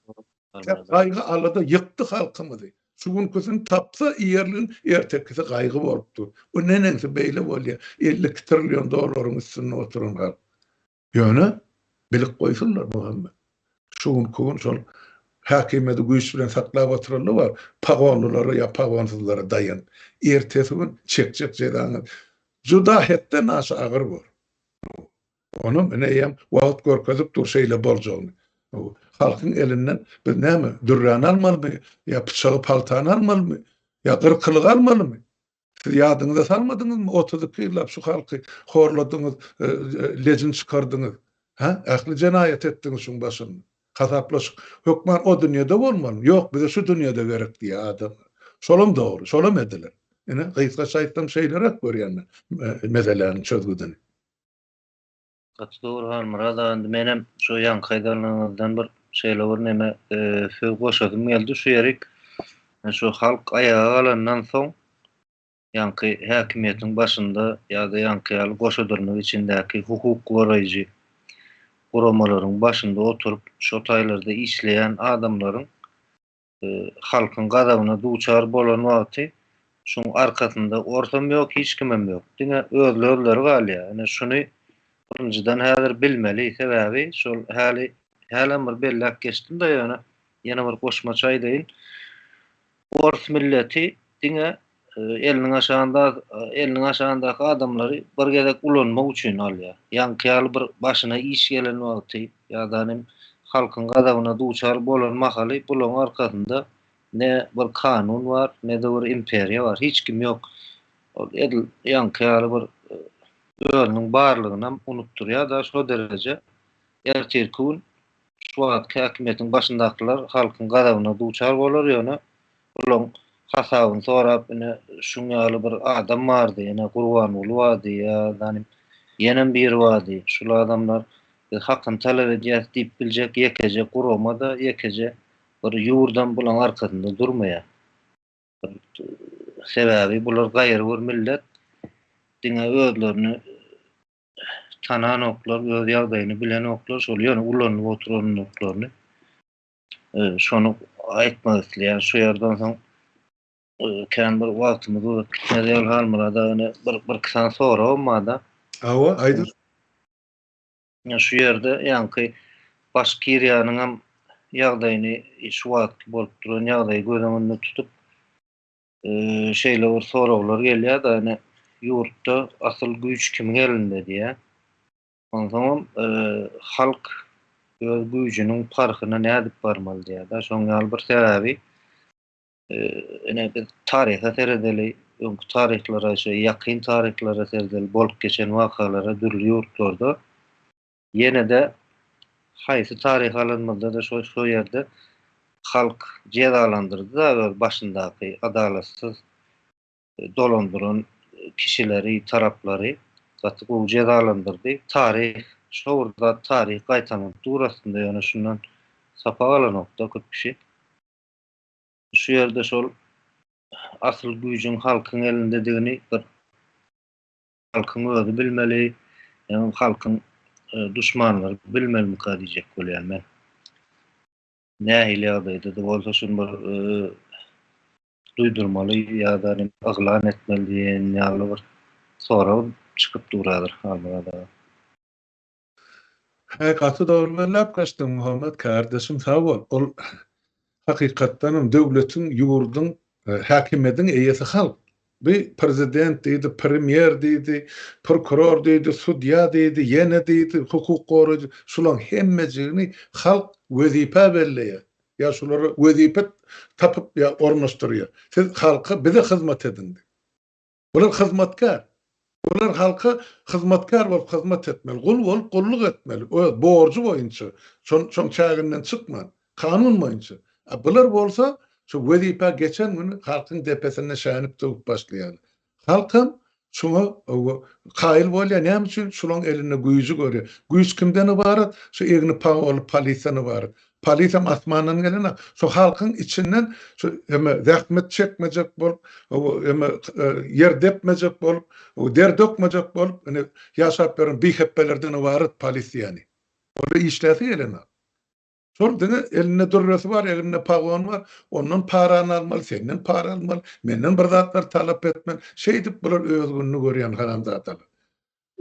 Speaker 2: Gaýgy alada ýykdy halkymyzy. Şu günküsini tapsa ýerliň ertekisi gaýgy bolupdy. O nenensi beýle bolýar. 50 trillion dollaryň üstüne oturan halk. Ýöne bilik goýsunlar Muhammed. Şu günkün şol hakimeti güýç bilen saklap oturanlar bar. Pagonlulary ýa pagonsuzlara daýan. Ertesi gün çekçek jedaňy juda hetden aşy agyr bol. Onu meneýem wagt görkezip dur şeýle boljagyny. Halkyň elinden biz näme dürrän almalymy, ýa pyçagy paltany almalymy, ýa gyrkylyk almalymy? Siz ýadyňyza salmadyňyzmy 30 ýyllap şu halky horladyňyz, lejin çykardyňyz? Ha? Ähli jenaýat etdiňiz şuň başyny. Hasaplaş hökman o dünýede bolmaly. Ýok, bize şu dünýede gerek diýe adam. Şolam dogry, şolam ediler. Ene gysga şaýtdan şeýler görýänler. Meselenin çözgüdini.
Speaker 1: Doğru Murada, menem şu yan kaydalarından bir şeyler neme goşadym geldi şu ýerik. Şu halk ayağa alandan soň yankı hakimiýetiň başynda ýa-da yankı ýaly goşadyrnyň içindäki hukuk goraýjy guramalaryň başynda oturup şu taýlarda işleýän adamlaryň halkyň gadabyna duçar bolan wagty şoň arkasynda ortam ýok, hiç kimem ýok. Diňe özleri galýar. Ene şuny önceden häzir bilmeli, sebäbi şol hälim bir bellek geçdim da ýana bir goşmaça aýdaýyn. Ors milleti diňe eliniň aşaňdaky adamlary bir gezek ulanmak üçin alýar. Ýanky bir başyna iş gelen wagty ýa-da halkyň gadabyna duçar bolan mahaly bulan arkasynda ne bir kanun var, ne de bir imperiýa var. Hiç kim ýok. Ýanky bir özüniň barlygyny unutturýar da şo derece ertirkün şu wagt hakimiýetiň başyndakylar halkyň gadabyna duçar bolar ýöne ulan hasabyny sorap ine şuňaly bir adam bardy, ene Gurban ulu wady ýa-da ýene bir wady. Şol adamlar hakyny talap edýär diýip biljek, ýekece guramada, ýekece bir ýurdam bulan arkasynda durmaýar. Sebäbi bular gaýry bir millet diňe özlerini tanan oklar, öz ýagdaýyny bilen oklar, şol ýöne ulanyp oturan oklaryny şonu aýtmak isleýär. Şu ýerden soň kän bir wagtymyz uzak gitmedi halmyrada bir kısan sorabmada.
Speaker 2: Awa, aýdyr.
Speaker 1: Şu ýerde ýanky başky ýeriniň hem ýagdaýyny şu wagt bolup duran ýagdaýy gözüňde tutup şeýle bir soraglar gelýär da ene ýurtda asyl güýç kimiň elinde diýe. Ondan halk öz güýjüniň parkyna nädip barmaly diýe da şoň ýaly bir sebäbi ene bir taryha seredeli, öňkü taryhlara, ýakyn taryhlara seredeli bolup geçen wakalara dürli ýurtlarda ýene de haýsy taryh alanmada da şo ýerde halk cezalandyrdy da başyndaky adalatsız dolandyran kişileri, tarapları gaty bu cezalandyrdy. Tarih, şourda tarih gaýtamak durasynda ýöne şundan sapa alanokda köp kişi. Şu ýerde şol asyl güýjüň halkyň elindedigini bir halkyň özi bilmeli, ýa-ni halkyň duşmanlary bilmeli diýjek bolýan men. Nähili ýagdaýda da bolsa şunu bir duýdurmaly ýa-da aglan etmeli diýen ýaly bir soraw çykyp duradyr halmada.
Speaker 2: Hakykatda dogrulanlap gaçdyň Muhammed kardeşim sag bol. Ol hakykatdan döwletiň, ýurdun, häkimetiň eýesi halk. Bir prezident diýdi, premier diýdi, prokuror diýdi, sudya diýdi, ýene diýdi, hukuk goraýjy, şulaň hemmejini halk wezipe belleýär. Ya şolary wezipe tapyp ya ornaşdyrýar. Siz halka bize hyzmat edin. Bular hyzmatkar. Bular halka hyzmatkar bolup hyzmat etmeli, gul bolup gulluk etmeli. O borcu boýunça, şoň çäginden çykman, kanun boýunça. Bular bolsa şu wezipe geçen günü halkyň depesine şäňip durup başlaýar. Halkym şoňa kaýyl bolýar, näme üçin şolaň eline güýjü görýär. Güýj kimden ibaret? Şu egni paň olup polisiýan ibaret. Polisiýa asmandan gelen, şu halkyň içinden şu zähmet çekmejek bolup, yer depmejek bolup, der dökmejek bolup, ýaşap beren biheppelerden ibaret polisiýany. Ola işläsi gelene. Şol eline durrasy var, eline pagon var, ondan parany almaly, senden para almaly, menden bir zatlar talap etmeli. Şeýdip bular öz gününi görýän haramzatlar.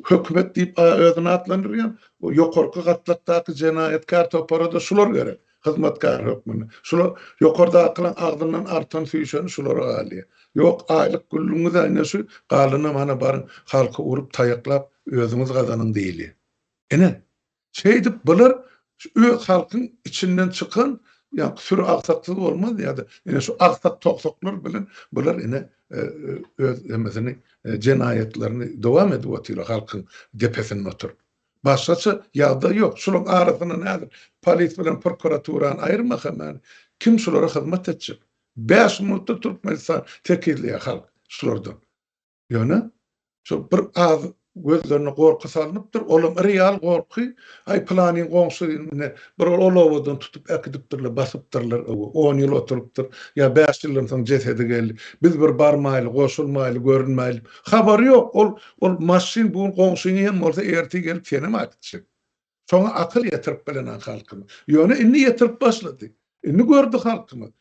Speaker 2: Hökümet diýip özüni atlandyrýan, o ýokarky gatlatdaky jenayetkar toparada şular gerek. Hyzmatkar hökmüni. Şular ýokarda akylan agdyndan artan süýşeni şulara galýar. Ýok aýlyk güllüňiz aýna şu galyny mana barın halky urup taýaklap özüňiz gazanyň diýili. Ene şeýdip bular öz halkyň içinden çykan ýa sür aksaksyz bolmaz ýa-da ene şu aksak toksoklar bilen bular ene öz emesini jenayetlerini dowam edip otyr halkyň depesinde oturup. Başgaça ýagdaý ýok. Şolaň arasyna nädir? Polis bilen prokuraturan aýyrmak hemen. Kim şolara hyzmat etjek? 5 minutda Türkmenistan tekilýär halk şolardan. Ýöne şu bir az gözlerine gorky salynıpdyr. Olam real gorky. Ay planyň goňşulygyny bir olawdan tutup äkidipdirler, basypdyrlar. 10 ýyl oturupdyr. Ya 5 ýyldan soň jesedi geldi. Biz bir barmaýly, goşulmaýly, görünmäýli. Habary ýok. Ol maşin bu goňşuny hem bolsa erti gelip seni makitjek. Soňa akyl ýetirip bilenen halkymy. Ýöne inni ýetirip başlady. Inni gördü halkymy.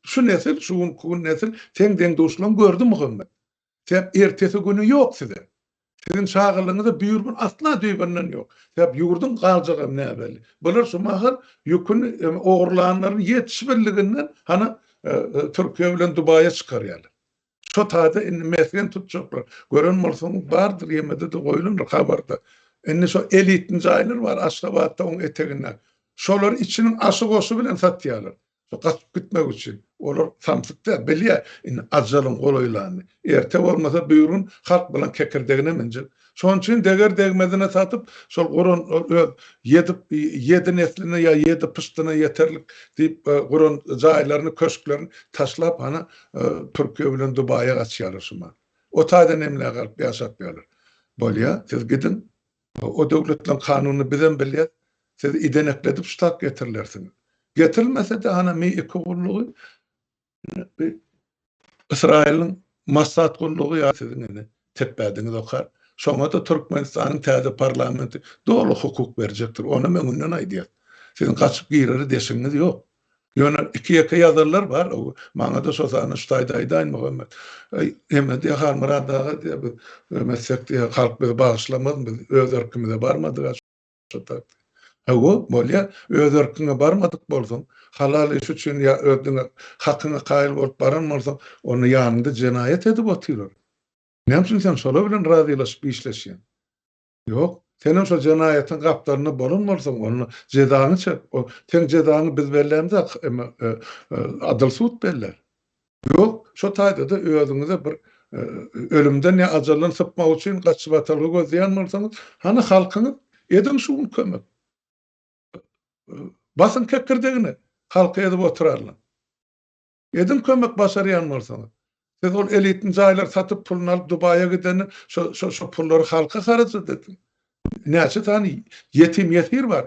Speaker 2: Şu nesil, şu nesil teň duşlan gördü Muhammed. Sen ertesi günü ýok size. Sizin şagylygyňyza büýürgün asla düýbenden ýok. Sebäp ýurdun galjagam näbeli. Bular şu mahal ýüküni ogurlanlaryň ýetişmeliginden hana Türkiýe bilen Dubaýa çykarýarlar. Şu taýda indi mesken tutjaklar. Gören bolsaň bardyr ýemede de goýulur habarda. Indi şu elitni jaýlar bar Aşgabatda oň eteginden. Şolar içiniň aşy-goşy bilen satýarlar. Şu gaçyp gitmek üçin. Olar samsykda bilýär, indi ajalyň golaýlany. Erte bolmasa büýürün halk bilen kekirdegine menjek. Şoň üçin deger degmedine satyp, şol goran ýedi nesline ýa ýedi pyştyna ýeterlik diýip goran jaýlaryny, köşklerini taşlap hana Türkiýe bilen Dubaýa gaçýarlar şuma. O taýda nemle galyp ýaşap ýalar. Bolýa, siz gidin, o döwletleň kanunyny bilen bilýär, siz idenekledip ştat getirirlersiňiz. Getirilmese de hana mi kulluğu İsrail'in Mossad kulluğu ya sizin tepediniz okar. Şoňa da Türkmenistanyň täze parlamenti dolu hukuk berjekdir. Onu meňinden aýdýar. Sizin gaçyp girer deşiňiz ýok. Ýöne iki ýaka ýazarlar bar. Maňa da şosany ştaýda aýdaýyn Muhammed. Hemme de harmyradaga diýip meslekde halk bizi bagyşlamaz, biz öz erkimize barmadyk. Bolýa öz erkine barmadyk bolsaň, halal iş üçin ýa özüňe hakyňa kaýyl bolup baran bolsaň, onu ýanynda jenaýet edip otyrlar. Näme üçin sen şola bilen razylaşyp işleşýän? Ýok, senem şo jenaýetin gapdaryna bolan bolsaň, onu jezany çek. O sen jezany biz berlemde adil sud berler. Ýok, şo taýda da özüňize bir ölümden ýa ajaldan sypmak üçin gaçyp atalgy gözleýän bolsaňyz, hany halkyňyz edin şuň kömek. Basın kekirdegine halka edip oturarlar. Edin kömek başarýan bolsaňyz. Siz ol elitin jaýlar satyp pulunu alyp Dubaýa gideni şu pullary halka harajat edin. Näçe tany yetim ýetir bar.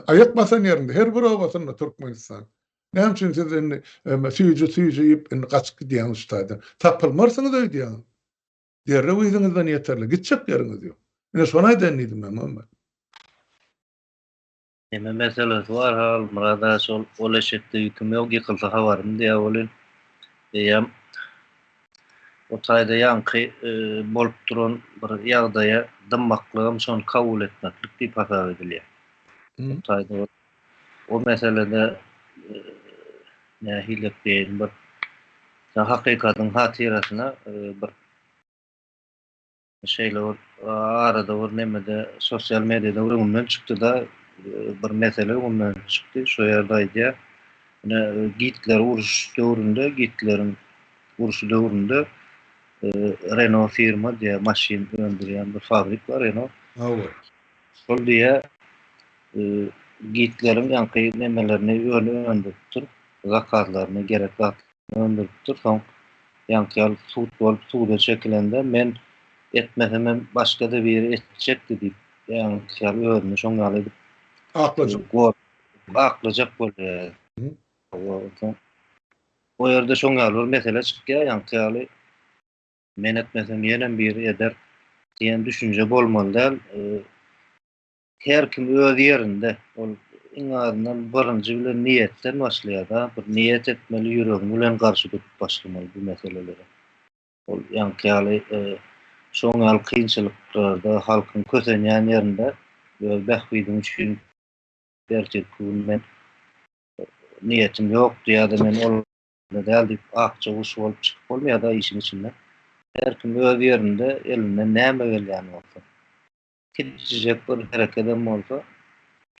Speaker 2: Ayak basan yerinde her bir obasyna Türkmenistan. Näme üçin siz indi süýje ýyp indi gaçyp gidýän ustada. Tapylmarsyňyz öýdýän. Derre öýdüňizden ýeterli. Gitjek ýeriňiz ýok. Mine şonaý denýdim men Muhammed.
Speaker 1: Eme meselesi var hal murada sol oleşetde yüküm yok yıkılsa havarım diye olin. Diyem o taýda ýanky bolup duran bir ýagdaýa dymmaklygym şonu kabul etmeklik diýip hasap edilýär. O taýda o meselede nähilek diýelim bir hakykatyň hatirasyna bir şeýle arada bir nemede sosial mediada urumdan çykdy da bir mesele ondan çıktı. Şu yerdeydi. Gitler uruş döwründe, Gitlerin uruşu döwründe Renault firma diye maşin öndüren bir fabrik var Renault.
Speaker 2: Evet.
Speaker 1: Şol diye Gitlerin ýanky nemelerini öndürüp zakatlaryny gerek öndürüp soň ýanky futbol suwda çekilende men etmesem başga da bir etjekdi diýip ýanky özüni şoňa alyp aklyjak bolýar. O ýerde şoňa bir mesele çykýar, ýanky men etmesem ýene bir eder diýen düşünje bolmaly däl. Her kim öz ýerinde ol iň azyndan birinji bilen niýetden başlaýar da, bir niýet etmeli, ýüregi bilen garşy tutup başlamaly bu meselelere. Ol ýanky şoňa kynçylyklarda halkyň kösenýän ýerinde öz bähwidiň üçin gerçekten men niyetim yok diýär men ol däl diýip akça uş bolup çykyp bolmaýar da işin içinden. Her kim öz ýerinde elinden näme gelýän bolsa, kitjek bir hereketem bolsa,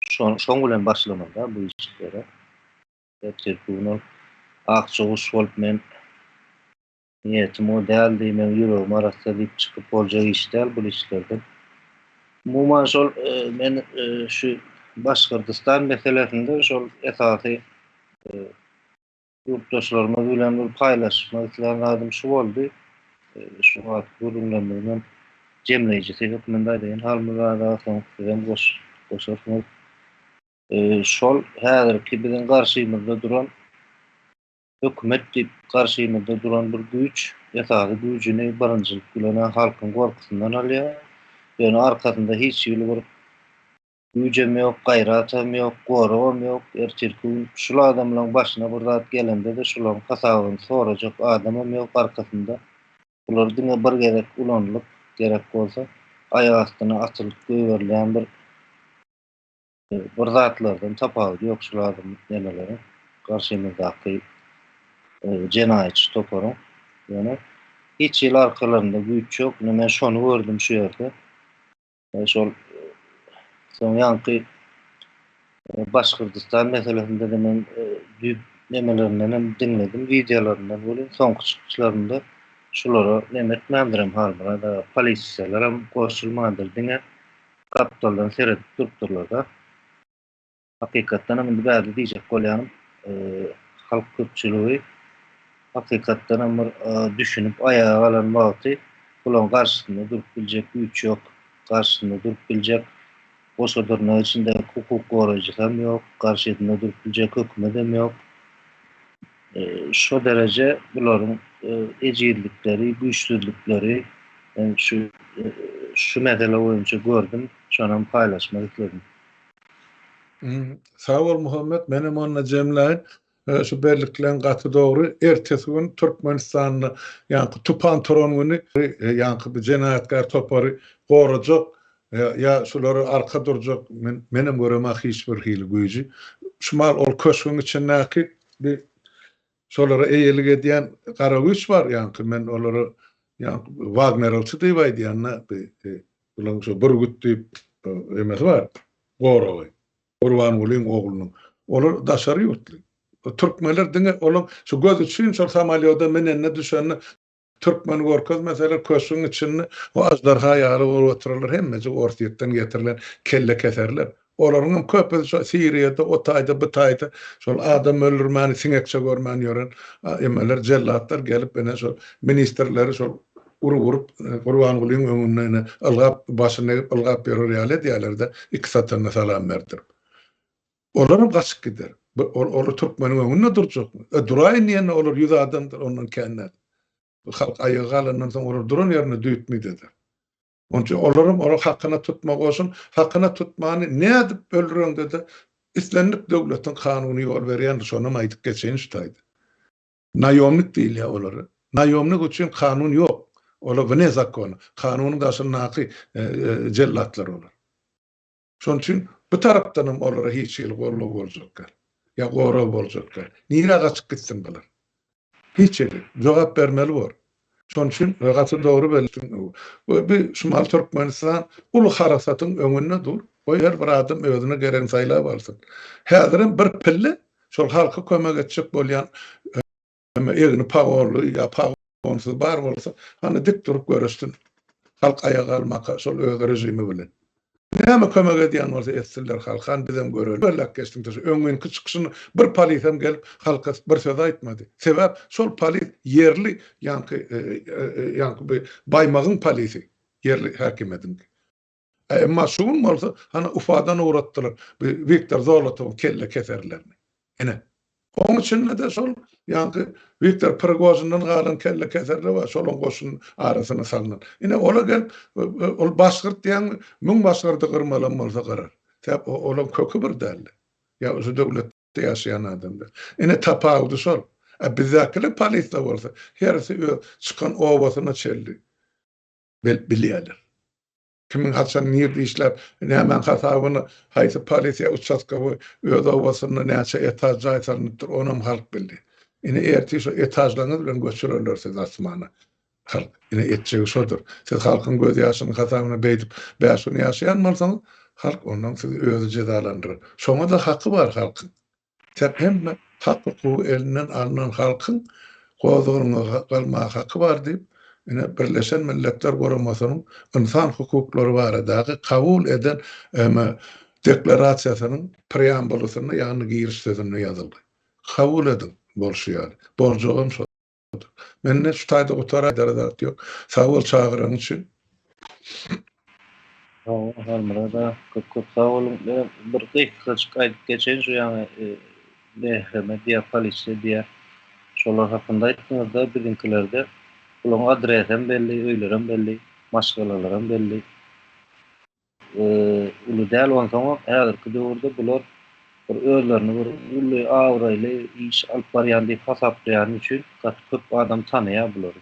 Speaker 1: şoň bilen başlamaly da bu işlere. Gerçekten akça uş bolup men niyetim o däl diýip men ýüregim arasynda diýip çykyp boljak iş däl bu işlerde. Mumman şol men şu Başkırtystan meselesinde şol esasy yurtdaşlarymyz bilen bir paýlaşmak isledim şu boldy. Şu wagt gurulmadan jemleýjisi hökümde diýen hal murada soň sizem goşarsyňyz. Şol häzirki biziň garşymyzda duran hökümet diýip garşymyzda duran bir güýç esasy güýjüni birinjilik bilen halkyň gorkusyndan alýar. Ýöne arkasynda hiç ýyly güýjem ýok, gaýratym ýok, goragym ýok. Erçelkün şul adamlaryň başyna bir zat gelende de şularyň hasabyny sorajak adamym ýok arkasynda. Bular diňe bir gerek ulanylyp gerek bolsa aýak astyna atylyp göwerilýän bir zatlardan tapawut ýok şularyň nemeleri. Garşymyzdaky jenaýetçi toparyň. Ýöne hiç ýyl arkalarynda güýç ýok. Men şonu gördüm şu ýerde. Şol soň ýanky Başkırtystan meselesinde de men nemelerinden hem dinledim, videolarından bolýan soňky çykýşlarynda şulara näme etmändirem halmara polisiýalar hem goşulmandyr diňe kapitалдан seredip durupdurlar da. Hakykatdan hem bäzi diýjek bolýanym halk köpçüligi hakykatdan hem düşünüp aýaga alan wagty bulan garşysynda durup biljek güýç ýok, garşysynda durup biljek Boşadırna içinde hukuk gorajylar yok, karşısında durup biljek hökümet hem yok. Şu derece buların ejirlikleri, güýçsüzlikleri ben şu mesele boýunça gördüm, şonam paýlaşmak istedim.
Speaker 2: Sağ ol Muhammed, menem onna jemläýin. Şu berliklen gaty dogry ertesi gün Türkmenistanyny ýanky tupan turan güni ýanky bir jenaýatkar topary gorajak ya şolary arka durjak menem göreme hiç bir hili güýji. Şumal ol köşküň içindäki bir şolara eýelik edýän gara güýç bar ýanky men olary ýanky Wagnerowçy diýip aýdýanna bular şu burgut diýip emes bar. Gorowy. Urban Ulyň oglunyň. Olar daşary ýurtly. Türkmenler diňe olam şu göz üçin şol samalýoda menenne düşenni Türkmen gorkaz mesela köşküň içinde o ajdarha ýaly otururlar hemmesi ortaýetden getirilen kelle keserler. Olaryň köpü Siriýede, o taýda, bu taýda şol adam öldürmäni, siňekçe görmäni ýören emeler, jellatlar gelip ene şol ministrleri şol urup Gurbangulyň öňüne ylgap başyny ylgap berýär ýaly diýerler-de iki satyna salam berdir. Olaram gaçyp gider. Olar Türkmeniň öňünde durjak. Duraýyn ýene olar 100 adamdyr ondan kännet. Halk ayağa alandan soň olar duran ýerine düýtmedi. Onça olaram olar hakyna tutmak bolsun, hakyna tutmany nädip öldüren dedi. İslendik döwletiň kanuny ýol berýändir, şonu aýdyp geçen şutaýdy. Naýomlyk diýilýär olary. Naýomlyk üçin kanun ýok. Olar ne zakon? Kanunyň daşyny naky jellatlar olar. Şoň üçin bu tarapdanam olara hiç ýyl gorluk boljak. Ya gora boljak. Nire gaçyp gitsin bular? Hiç ýyl jogap bermeli bor. Şoň üçin gaçy dogry belsin. Bir Şumal Türkmenistan ulu harasatyň öňünde dur. O her bir adam özüne geren saýlap alsyn. Häzirim bir pille şol halka kömek etjek bolýan egni pagorly ýa pagonsuz bar bolsa, hani dik durup göreşsin. Halk ayağa almaka şol öz rejimi bilen. Näme kömek edýän bolsa etsinler halkan bizem göreli. Berlek geçdim taş öňüň çykyşyny bir polisem gelip halka bir söz aýtmady. Sebäp şol polis yerli ýa-ni baýmagyň polisi, yerli häkimetiň. Emma şuň bolsa hani ufadan uğratdylar. Viktor Zolotow kelle keserlerini. Ene. Oň üçin de şol ýa-ni Viktor Prigozhindan galan kelle keserler we şolun goşun arasyna salynan. Ene ola gelip ol başgyrt diýen müň başgyrdy gyrmalan bolsa garar. Täp olam kökü bir däli. Ya şu döwletde ýaşaýan adamlar. Ene tapawdy şol. Bizäkli polisler bolsa herisi çykan owasyna çeldi. Bilýärler. Kimin haçan nirdi işlep, nämen hasabyny haýsy polisiýa uçatkawy öz owasyny näçe etaj jaýsanypdyr, onam halk bildi. Ine erti şu etajlaryny bilen göçürürler siz asmana. Halk ine etjegi şodur. Siz halkyň göz ýaşyny hasabyna beýdip, bäşini ýaşaýan bolsaňyz, halk ondan sizi özü cezalandyryr. Şoňa da haky bar halkyň. Täp hemme hakyky elinden alynan halkyň goýdugyna galma haky bar diýip Birleşen Milletler Guramasynyň insan hukuklary baradaky kabul eden deklarasiýasynyň preambulusyna ýa-ni giriş sözüne ýazyldy. Kabul edin bolşýar. Borjogum şodur. Menne şu taýda otara darat ýok. Sawol çagyran üçin.
Speaker 1: Harmada köp sağ olun. Bir dakikaçyk aýdyp geçen şu ýa-ni Behreme diýe polisiýa diýe şolar hakynda aýtdyňyzda bizinkilerde Ulan adresem belli, öýlerim belli, maşgalalarym belli. Ulu däl bolsaňam häzirki döwürde bular bir özlerini bir uly awraýly iş alyp barýan diýip hasaplaýan üçin köp adam tanýar bulary.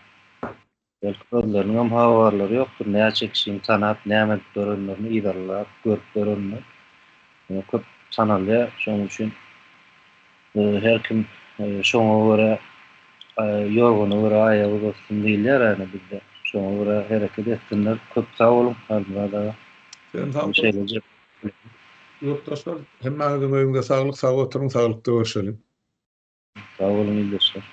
Speaker 1: Belki özleriniň hem habarlary ýokdur, näçe kişiň tanap, näme görenlerini iýdarlap, görüp görenler. Köp tanalýar, şoň üçin her kim şoňa görä yorgunu göre ayağı dostum değiller yani bizde. Şoňa göre hereket etsinler. Köp sağ olun. Harmada. Şeyler.
Speaker 2: Yurttaşlar hemme öňüňde saglyk, sag oturuň, saglyk görüşelim.
Speaker 1: Sağ olun, iyi dostlar.